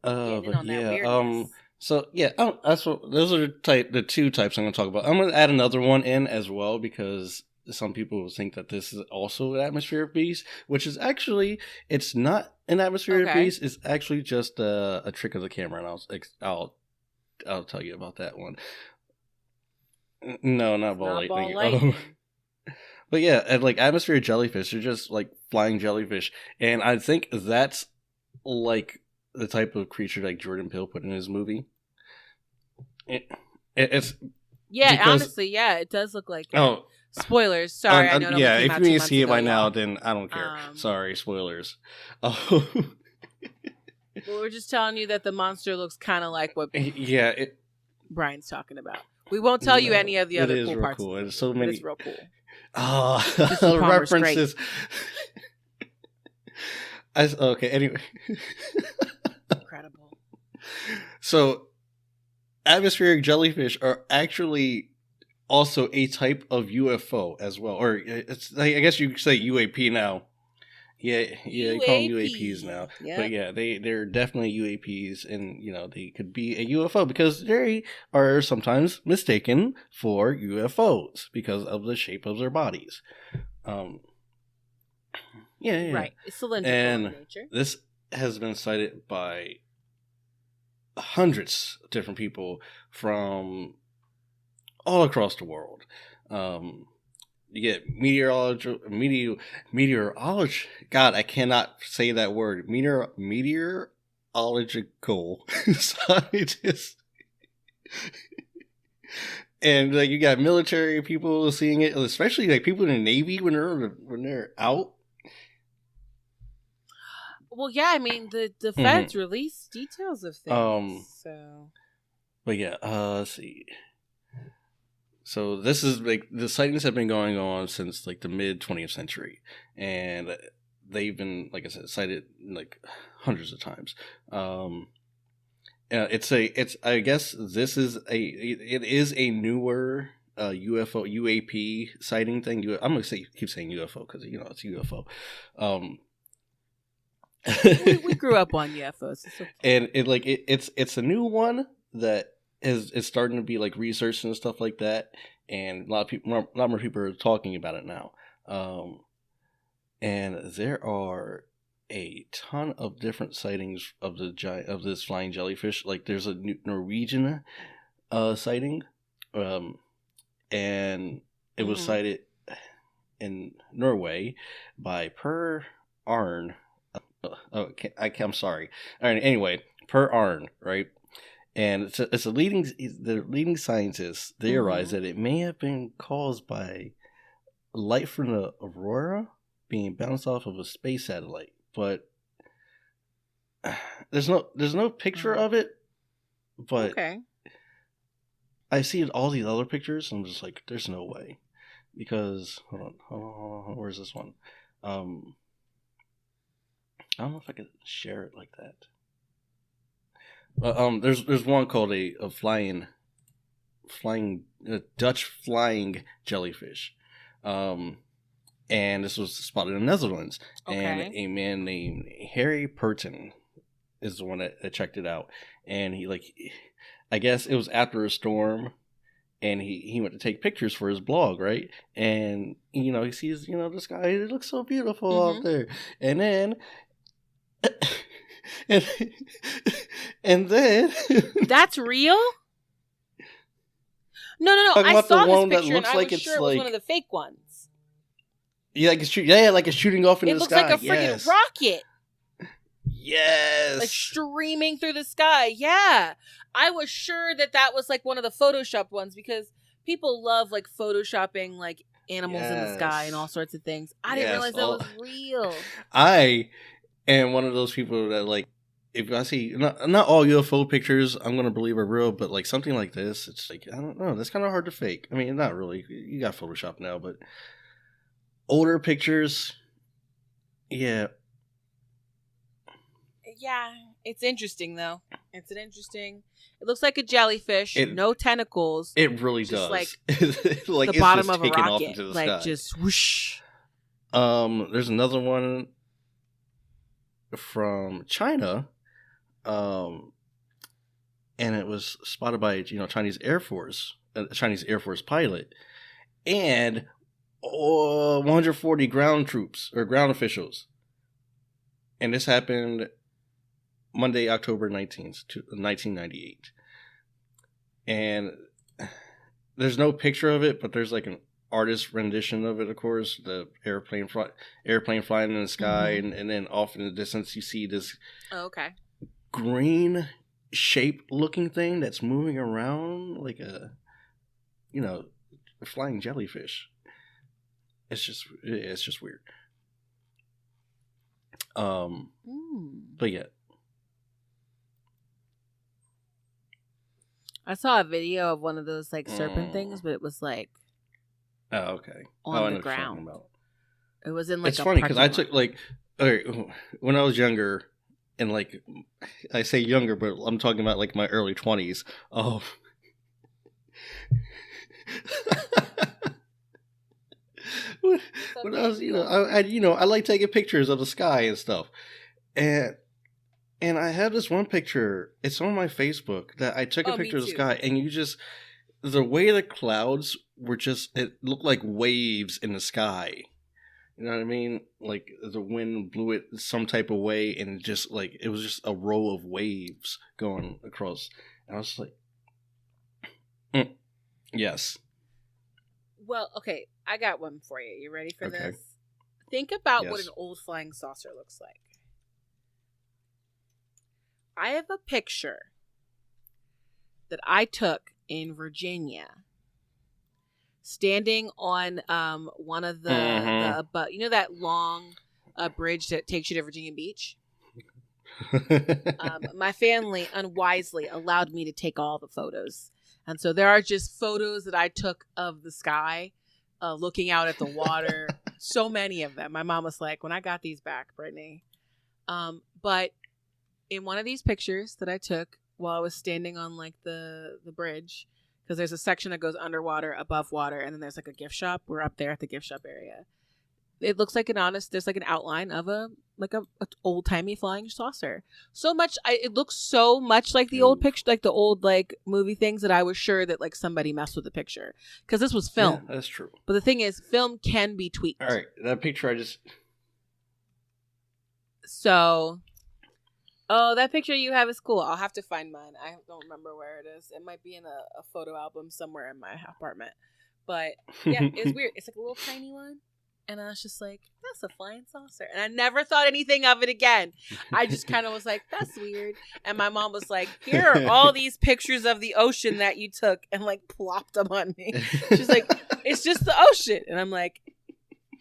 But yeah, so yeah, that's what those are the two types I'm going to talk about. I'm going to add another one in as well because some people think that this is also an atmospheric beast, which is actually it's not an atmospheric beast. It's actually just a trick of the camera, and I'll tell you about that one. No, not ball lightning. But yeah, and like atmospheric jellyfish are just like flying jellyfish, and I think that's like the type of creature like Jordan Peele put in his movie. It's honestly, yeah, it does look like that. Spoilers. Sorry, I know. Yeah, if you need to see it by now, then I don't care. Sorry, spoilers. Well, we're just telling you that the monster looks kind of like what Brian's talking about. We won't tell you any of the other cool parts. Cool. There's so many. It's real cool. References. Okay. Anyway. Incredible. So, atmospheric jellyfish are actually also a type of UFO as well, or it's I guess you could say UAP now. Yeah, you call them UAPs now. Yep. But yeah, they're definitely UAPs, and they could be a UFO because they are sometimes mistaken for UFOs because of the shape of their bodies. Yeah. Right. It's cylindrical in nature. This has been cited by hundreds of different people from all across the world. You get meteorology. God, I cannot say that word. Meteorological scientists. And like you got military people seeing it, especially like people in the Navy when they're out. Well, yeah, I mean the feds release details of things. But yeah, let's see. So this is like the sightings have been going on since like the mid 20th century, and they've been, like I said, cited like hundreds of times. I guess this is it is a newer UFO UAP sighting thing. I'm gonna keep saying UFO because it's UFO. we grew up on UFOs, okay. And it's a new one that is starting to be like researched and stuff like that, and a lot more people are talking about it now. And there are a ton of different sightings of this flying jellyfish. Like there's a Norwegian sighting, and it was sighted in Norway by Per Arn. I'm sorry. All right, anyway, Per Arn, right? And the leading scientists theorize that it may have been caused by light from the aurora being bounced off of a space satellite, but there's no picture of it. But I see all these other pictures, and I'm just like, there's no way, because hold on, where's this one? I don't know if I could share it like that. There's one called a Dutch flying jellyfish, and this was spotted in the Netherlands. And a man named Harry Purton is the one that checked it out, and I guess it was after a storm, and he went to take pictures for his blog, right? And he sees the sky, it looks so beautiful out there, and then. And then that's real? No. I saw this picture and I was sure it was one of the fake ones. Yeah, like it's shooting off into the sky. It looks like a freaking rocket. Yes, like streaming through the sky. Yeah, I was sure that was like one of the Photoshopped ones because people love like photoshopping like animals in the sky and all sorts of things. I didn't realize that was real. And one of those people that like, if I see not all UFO pictures, I'm gonna believe are real, but like something like this, it's like I don't know. That's kind of hard to fake. I mean, not really. You got Photoshop now, but older pictures, yeah. Yeah, it's interesting though. It's an interesting. It looks like a jellyfish, no tentacles. It really just does. Like, like the it's bottom just of a taken rocket, off into the like sky. just whoosh. There's another one from China, and it was spotted by Chinese Air Force, a Chinese Air Force pilot, and 140 ground troops or ground officials. And this happened Monday, October 19th, 1998. And there's no picture of it, but there's like an artist rendition of it, of course. The airplane flying in the sky, and then off in the distance you see this green shape looking thing that's moving around like a flying jellyfish. It's just weird. But yeah. I saw a video of one of those like serpent things, but it was like okay. on the ground. It was in like it's funny because I took like when I was younger, and like I say younger, but I'm talking about like my early 20s. Oh. When I was, I like taking pictures of the sky and stuff, and I have this one picture. It's on my Facebook that I took a picture of the sky, and the way the clouds were it looked like waves in the sky. You know what I mean? Like the wind blew it some type of way, and just like it was just a row of waves going across. And I was like, yes. Well, okay, I got one for you. You ready for this? Think about what an old flying saucer looks like. I have a picture that I took in Virginia, standing on one of the that long bridge that takes you to Virginia Beach. My family unwisely allowed me to take all the photos. And so there are just photos that I took of the sky, looking out at the water. So many of them. My mom was like, when I got these back, Brittany. But in one of these pictures that I took while I was standing on like the bridge, because there's a section that goes underwater, above water, and then there's like a gift shop. We're up there at the gift shop area. It looks like there's like an outline of a old timey flying saucer. So much, it looks so much like the old picture, like the old like movie things, that I was sure that like somebody messed with the picture, because this was film. Yeah, that's true. But the thing is, film can be tweaked. All right, that picture that picture you have is cool. I'll have to find mine. I don't remember where it is. It might be in a photo album somewhere in my apartment. But yeah, it's weird. It's like a little tiny one. And I was just like, that's a flying saucer. And I never thought anything of it again. I just kind of was like, that's weird. And my mom was like, here are all these pictures of the ocean that you took, and like plopped them on me. She's like, it's just the ocean. And I'm like,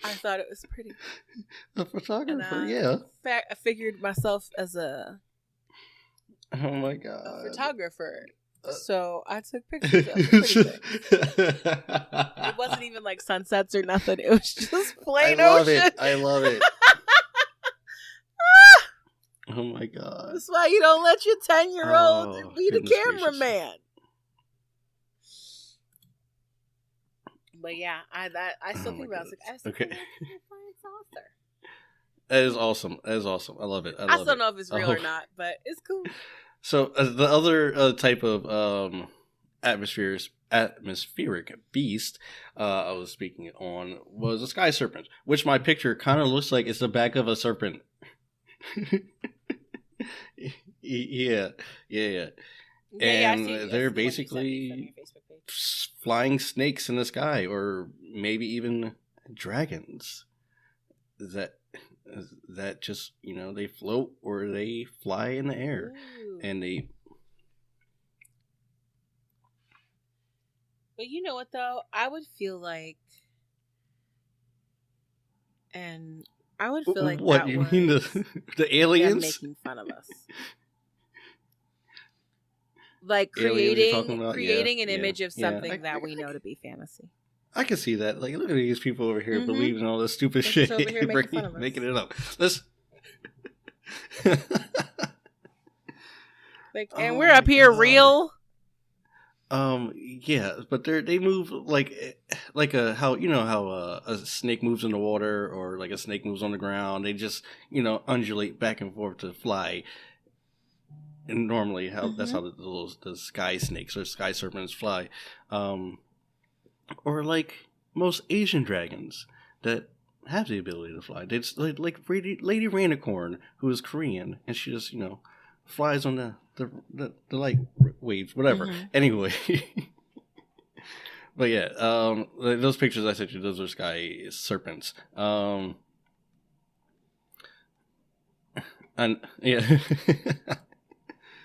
I thought it was pretty. A photographer, I figured myself as a photographer. So I took pictures of pretty things. It wasn't even like sunsets or nothing. It was just plain ocean. I love it. Oh my god. That's why you don't let your 10-year-old be the cameraman. But yeah, I still think about it. I was like, flying saucer. That is awesome. I love it. I still know if it's real or not, but it's cool. So the other type of atmospheric beast I was speaking on was a sky serpent, which my picture kind of looks like it's the back of a serpent. Yeah. And they're basically flying snakes in the sky, or maybe even dragons that just, they float or they fly in the air. Ooh. And but you know what though, I would feel like what you mean, the aliens making fun of us, like creating an image of something that we know to be fantasy. I can see that. Like, look at these people over here believing all this stupid shit. Over here making fun of us. Making it up. Like, and we're up here real. Yeah, but they move like a how how a snake moves in the water or like a snake moves on the ground. They just undulate back and forth to fly. And normally, that's how the sky snakes or sky serpents fly, or like most Asian dragons that have the ability to fly. It's like Lady Rainicorn, who is Korean, and she just flies on the light waves, whatever. Anyway, but yeah, those pictures I sent you, those are sky serpents. And yeah.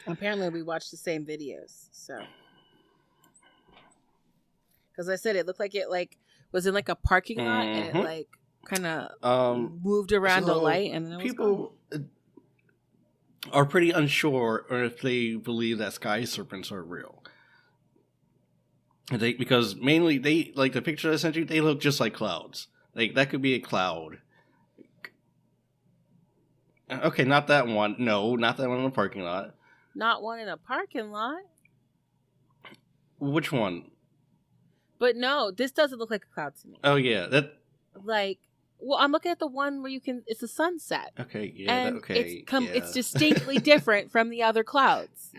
Apparently, we watched the same videos, so because I said it looked like it was in like a parking lot and it like kind of moved around the light, and then people are pretty unsure if they believe that sky serpents are real. Because mainly they like the picture I sent you, they look just like clouds. Like that could be a cloud. Okay, not that one. No, not that one in the parking lot. Not one in a parking lot. Which one? But no, this doesn't look like a cloud to me. Oh yeah, that. Like, well, I'm looking at the one where it's a sunset. Okay, yeah, and okay. It's distinctly different from the other clouds.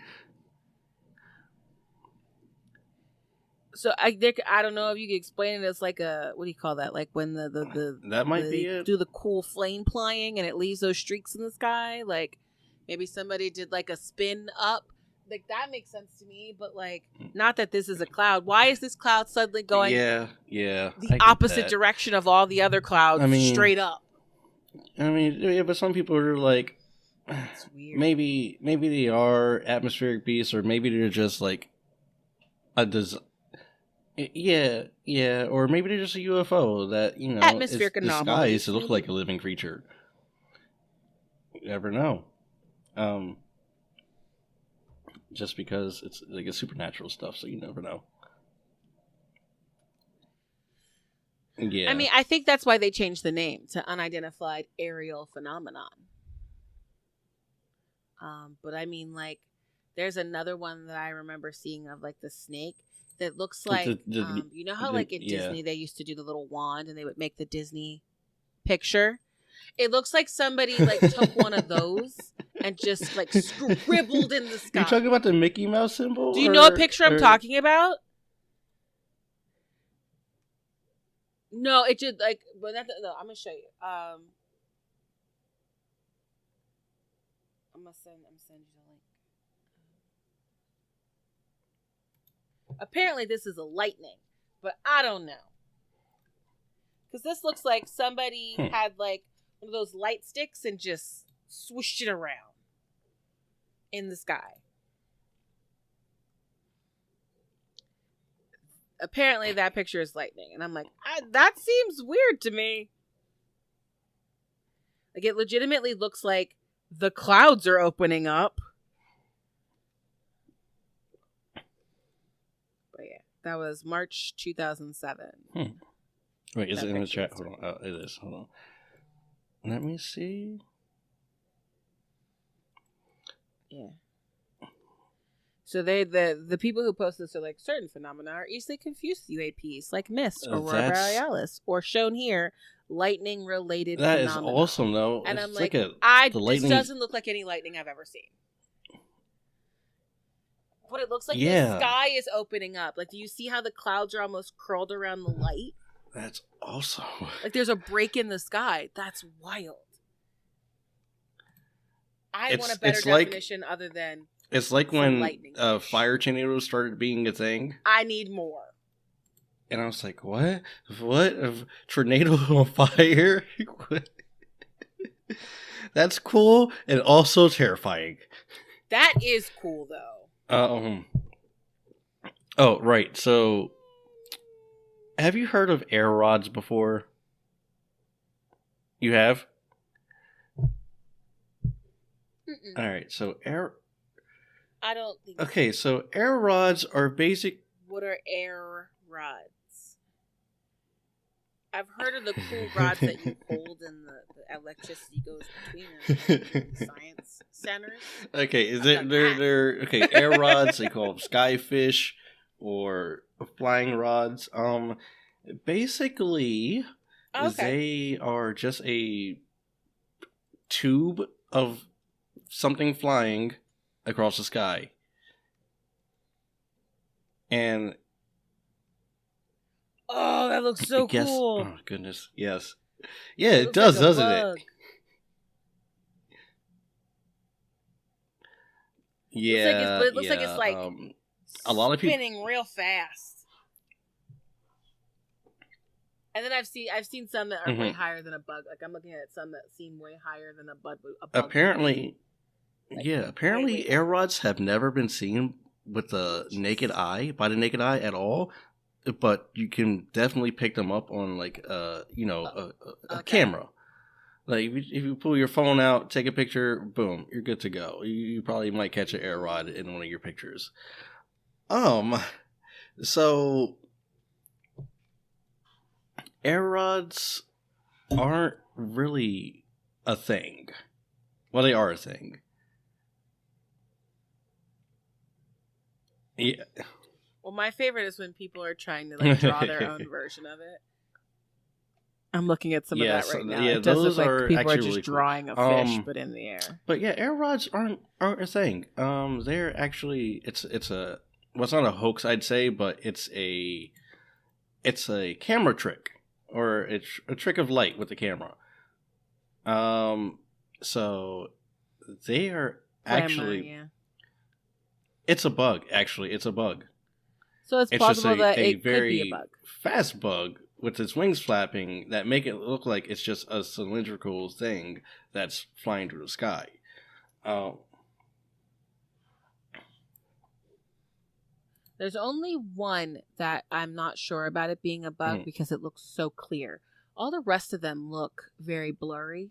So I don't know if you could explain it as like a, what do you call that? Like when the that might be it. Do the cool flame flying and it leaves those streaks in the sky. Like maybe somebody did like a spin up. Like that makes sense to me, but like not that this is a cloud. Why is this cloud suddenly going? Yeah, the opposite direction of all the other clouds, straight up. I mean, yeah, but some people are like, it's weird. Maybe they are atmospheric beasts, or maybe they're just like a yeah, or maybe they're just a UFO that atmospheric anomaly disguised to look like a living creature. You never know. Just because it's like a supernatural stuff, so you never know. Yeah, I mean, I think that's why they changed the name to unidentified aerial phenomenon. But I mean, like, there's another one that I remember seeing of like the snake that looks like you know how like in Disney they used to do the little wand and they would make the Disney picture. It looks like somebody like took one of those and just like scribbled in the sky. You're talking about the Mickey Mouse symbol? Do you know what picture I'm talking about? No, it just like, but not no. I'm gonna show you. I'm send you the link. Apparently, this is a lightning, but I don't know because this looks like somebody had like one of those light sticks and just swooshed it around in the sky. Apparently that picture is lightning, and I'm like, that seems weird to me. Like it legitimately looks like the clouds are opening up. But yeah, that was March 2007. Wait, is it in the chat? Hold on. Oh, it is. Hold on. Let me see. Yeah. So the people who post this are like, certain phenomena are easily confused with UAPs, like mist, aurora borealis, or shown here, lightning related phenomena. That is awesome though. And it's I'm like, this doesn't look like any lightning I've ever seen. But it looks like the sky is opening up. Like, do you see how the clouds are almost curled around the light? That's awesome. Like there's a break in the sky. That's wild. I want a better definition other than it's like when fire tornadoes started being a thing. I need more. And I was like, what? What? A tornado on fire? That's cool and also terrifying. That is cool though. Oh, right. So have you heard of air rods before? You have? Mm-mm. All right. So I don't think. Okay, so air rods are basic. What are air rods? I've heard of the cool rods that you hold and the electricity goes between them in science centers. Okay, they're okay, air rods, they call them skyfish or flying rods. Basically they are just a tube of something flying across the sky. And oh, that looks so cool. Oh, goodness. Yes. Yeah, it does, like doesn't bug. It? Yeah. It looks like it's like a lot of people spinning real fast. And then I've seen some that are way higher than a bug. Like I'm looking at some that seem way higher than a bug. Apparently, apparently air rods have never been seen with the naked eye, by the naked eye at all. But you can definitely pick them up on like a camera. Like if you pull your phone out, take a picture, boom, you're good to go. You probably might catch an air rod in one of your pictures. So air rods aren't really a thing. Well, they are a thing. Yeah. Well, my favorite is when people are trying to like draw their own version of it. I'm looking at some of that right now. Yeah, it does look like people are just really drawing a fish, but in the air. But yeah, air rods aren't a thing. They're actually it's a it's not a hoax, I'd say, but it's a camera trick, or it's a trick of light with the camera. So they are actually it's a bug. Actually, it's a bug. So it's possible that it could be a bug. Fast bug with its wings flapping that make it look like it's just a cylindrical thing that's flying through the sky. There's only one that I'm not sure about it being a bug because it looks so clear. All the rest of them look very blurry.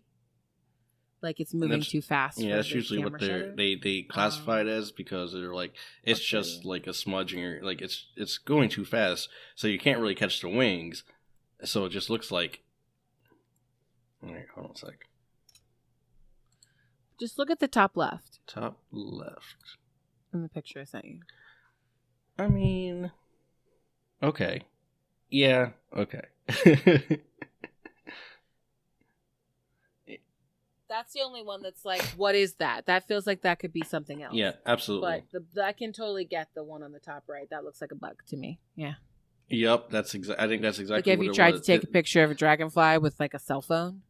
Like it's moving too fast. Yeah, that's usually what they classify it as, because they're like it's just like a smudging, or like it's going too fast, so you can't really catch the wings. So it just looks like. Alright, hold on a sec. Just look at the top left. Top left. In the picture I sent you. I mean, okay, yeah, okay. That's the only one that's like, what is that? That feels like that could be something else. Yeah, absolutely. But I can totally get the one on the top right. That looks like a bug to me. Yeah. Yep, I think that's exactly like, have you tried to take a picture of a dragonfly with like a cell phone?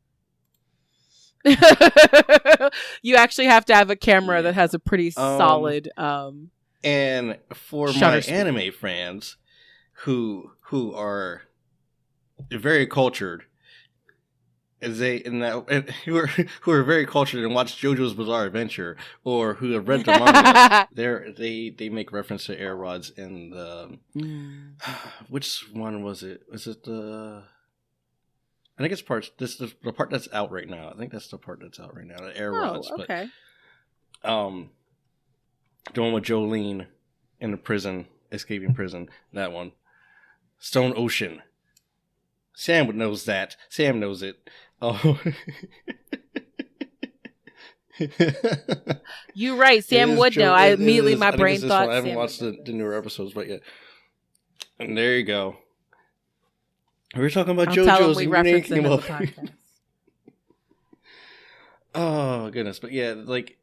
You actually have to have a camera that has a pretty solid and for my anime fans who are very cultured, who are very cultured and watch JoJo's Bizarre Adventure, or who have read the manga, they make reference to air rods in the which one was it? Was it the? I think it's the part that's out right now. I think that's the part that's out right now. The air rods, okay. But the one with Jolene in the prison, escaping prison. That one, Stone Ocean. Sam knows that. Sam knows it. Oh. You're right. Sam would know. I immediately, my brain thought. I haven't watched the newer episodes, but yeah. And there you go. We were talking about JoJo's, and your name came up. Oh goodness, but yeah, like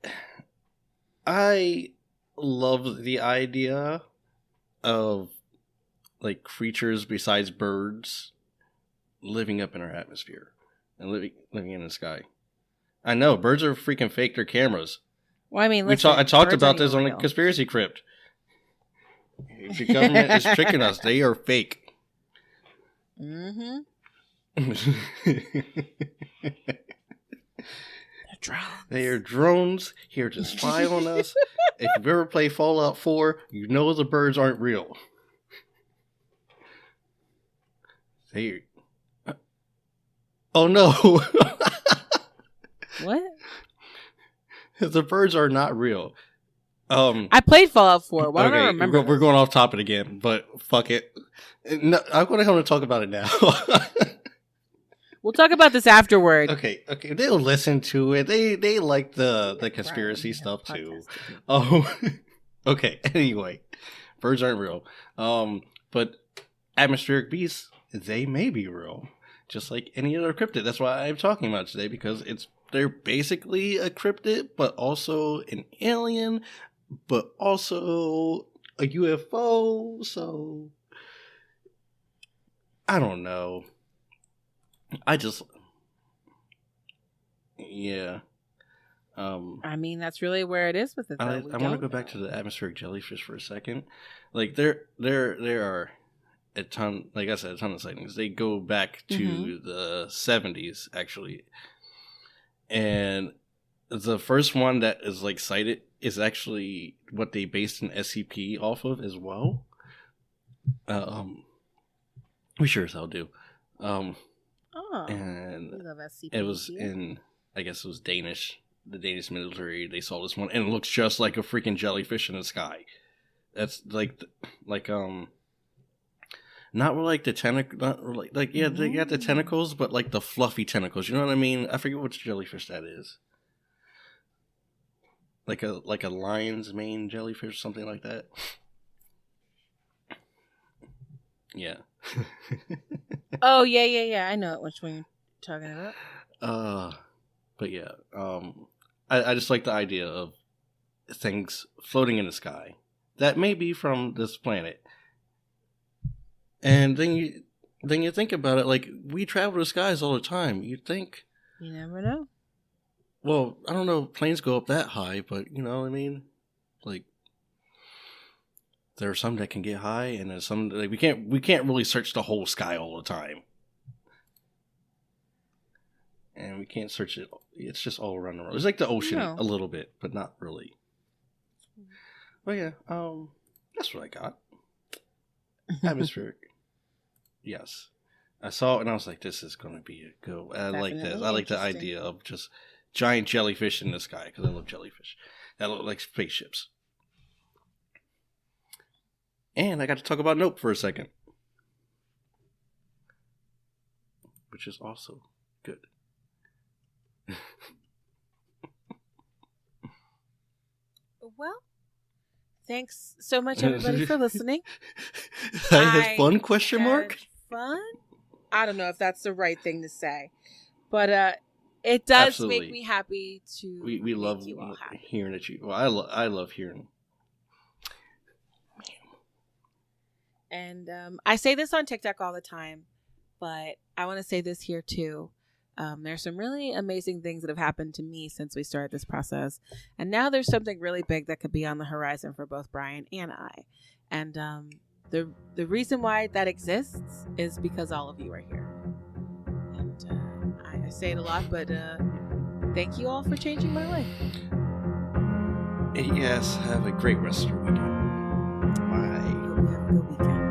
I love the idea of like creatures besides birds living up in our atmosphere and living in the sky. I know birds are freaking fake. They're cameras. Well, I mean, I talked about this on the Conspiracy Crypt. The government is tricking us. They are fake. Mm-hmm. They are drones here to spy on us. If you've ever played Fallout 4, you know the birds aren't real. Oh no! What? The birds are not real. I played Fallout 4. Why don't I remember? We're going off topic again, but fuck it. No, I'm going to talk about it now. We'll talk about this afterward. Okay. They'll listen to it. They like the conspiracy stuff too. Oh, okay. Anyway, birds aren't real. But atmospheric beasts, they may be real, just like any other cryptid. That's why I'm talking about today, because they're basically a cryptid, but also an alien, but also a UFO. So I don't know. Yeah. I mean, that's really where it is with it. I want to go back to the atmospheric jellyfish for a second. Like there are a ton, like I said, a ton of sightings. They go back to the 70s actually, and the first one that is like cited is actually what they based an SCP off of as well. We sure as hell do. And it was in, I guess it was Danish. The Danish military, they saw this one, and it looks just like a freaking jellyfish in the sky. That's like not like the tentacle, yeah, they got the tentacles, but like the fluffy tentacles. You know what I mean? I forget which jellyfish that is. Like a lion's mane jellyfish, something like that. Yeah. Oh yeah. I know which one you're talking about. But yeah, I just like the idea of things floating in the sky that may be from this planet. And then you think about it, like, we travel the skies all the time. You'd think. You never know. Well, I don't know if planes go up that high, but you know what I mean? Like, there are some that can get high, and there's some, like, we can't really search the whole sky all the time. And we can't search it. It's just all around the world. It's like the ocean a little bit, but not really. But yeah, that's what I got. Atmospheric. Yes. I saw it and I was like, this is going to be a good one. I like this. I like the idea of just giant jellyfish in the sky, because I love jellyfish that look like spaceships. And I got to talk about Nope for a second, which is also good. Well, thanks so much, everybody, for listening. I had fun? Question mark. Fun? I don't know if that's the right thing to say, but it does Absolutely. make me happy to. We love you all happy. Hearing that you. Well, I love hearing. And I say this on TikTok all the time, but I want to say this here too. There's some really amazing things that have happened to me since we started this process. And now there's something really big that could be on the horizon for both Brian and I. And the reason why that exists is because all of you are here. And I say it a lot, but thank you all for changing my life. Yes, have a great rest of your weekend. Bye. Hope you have a good weekend.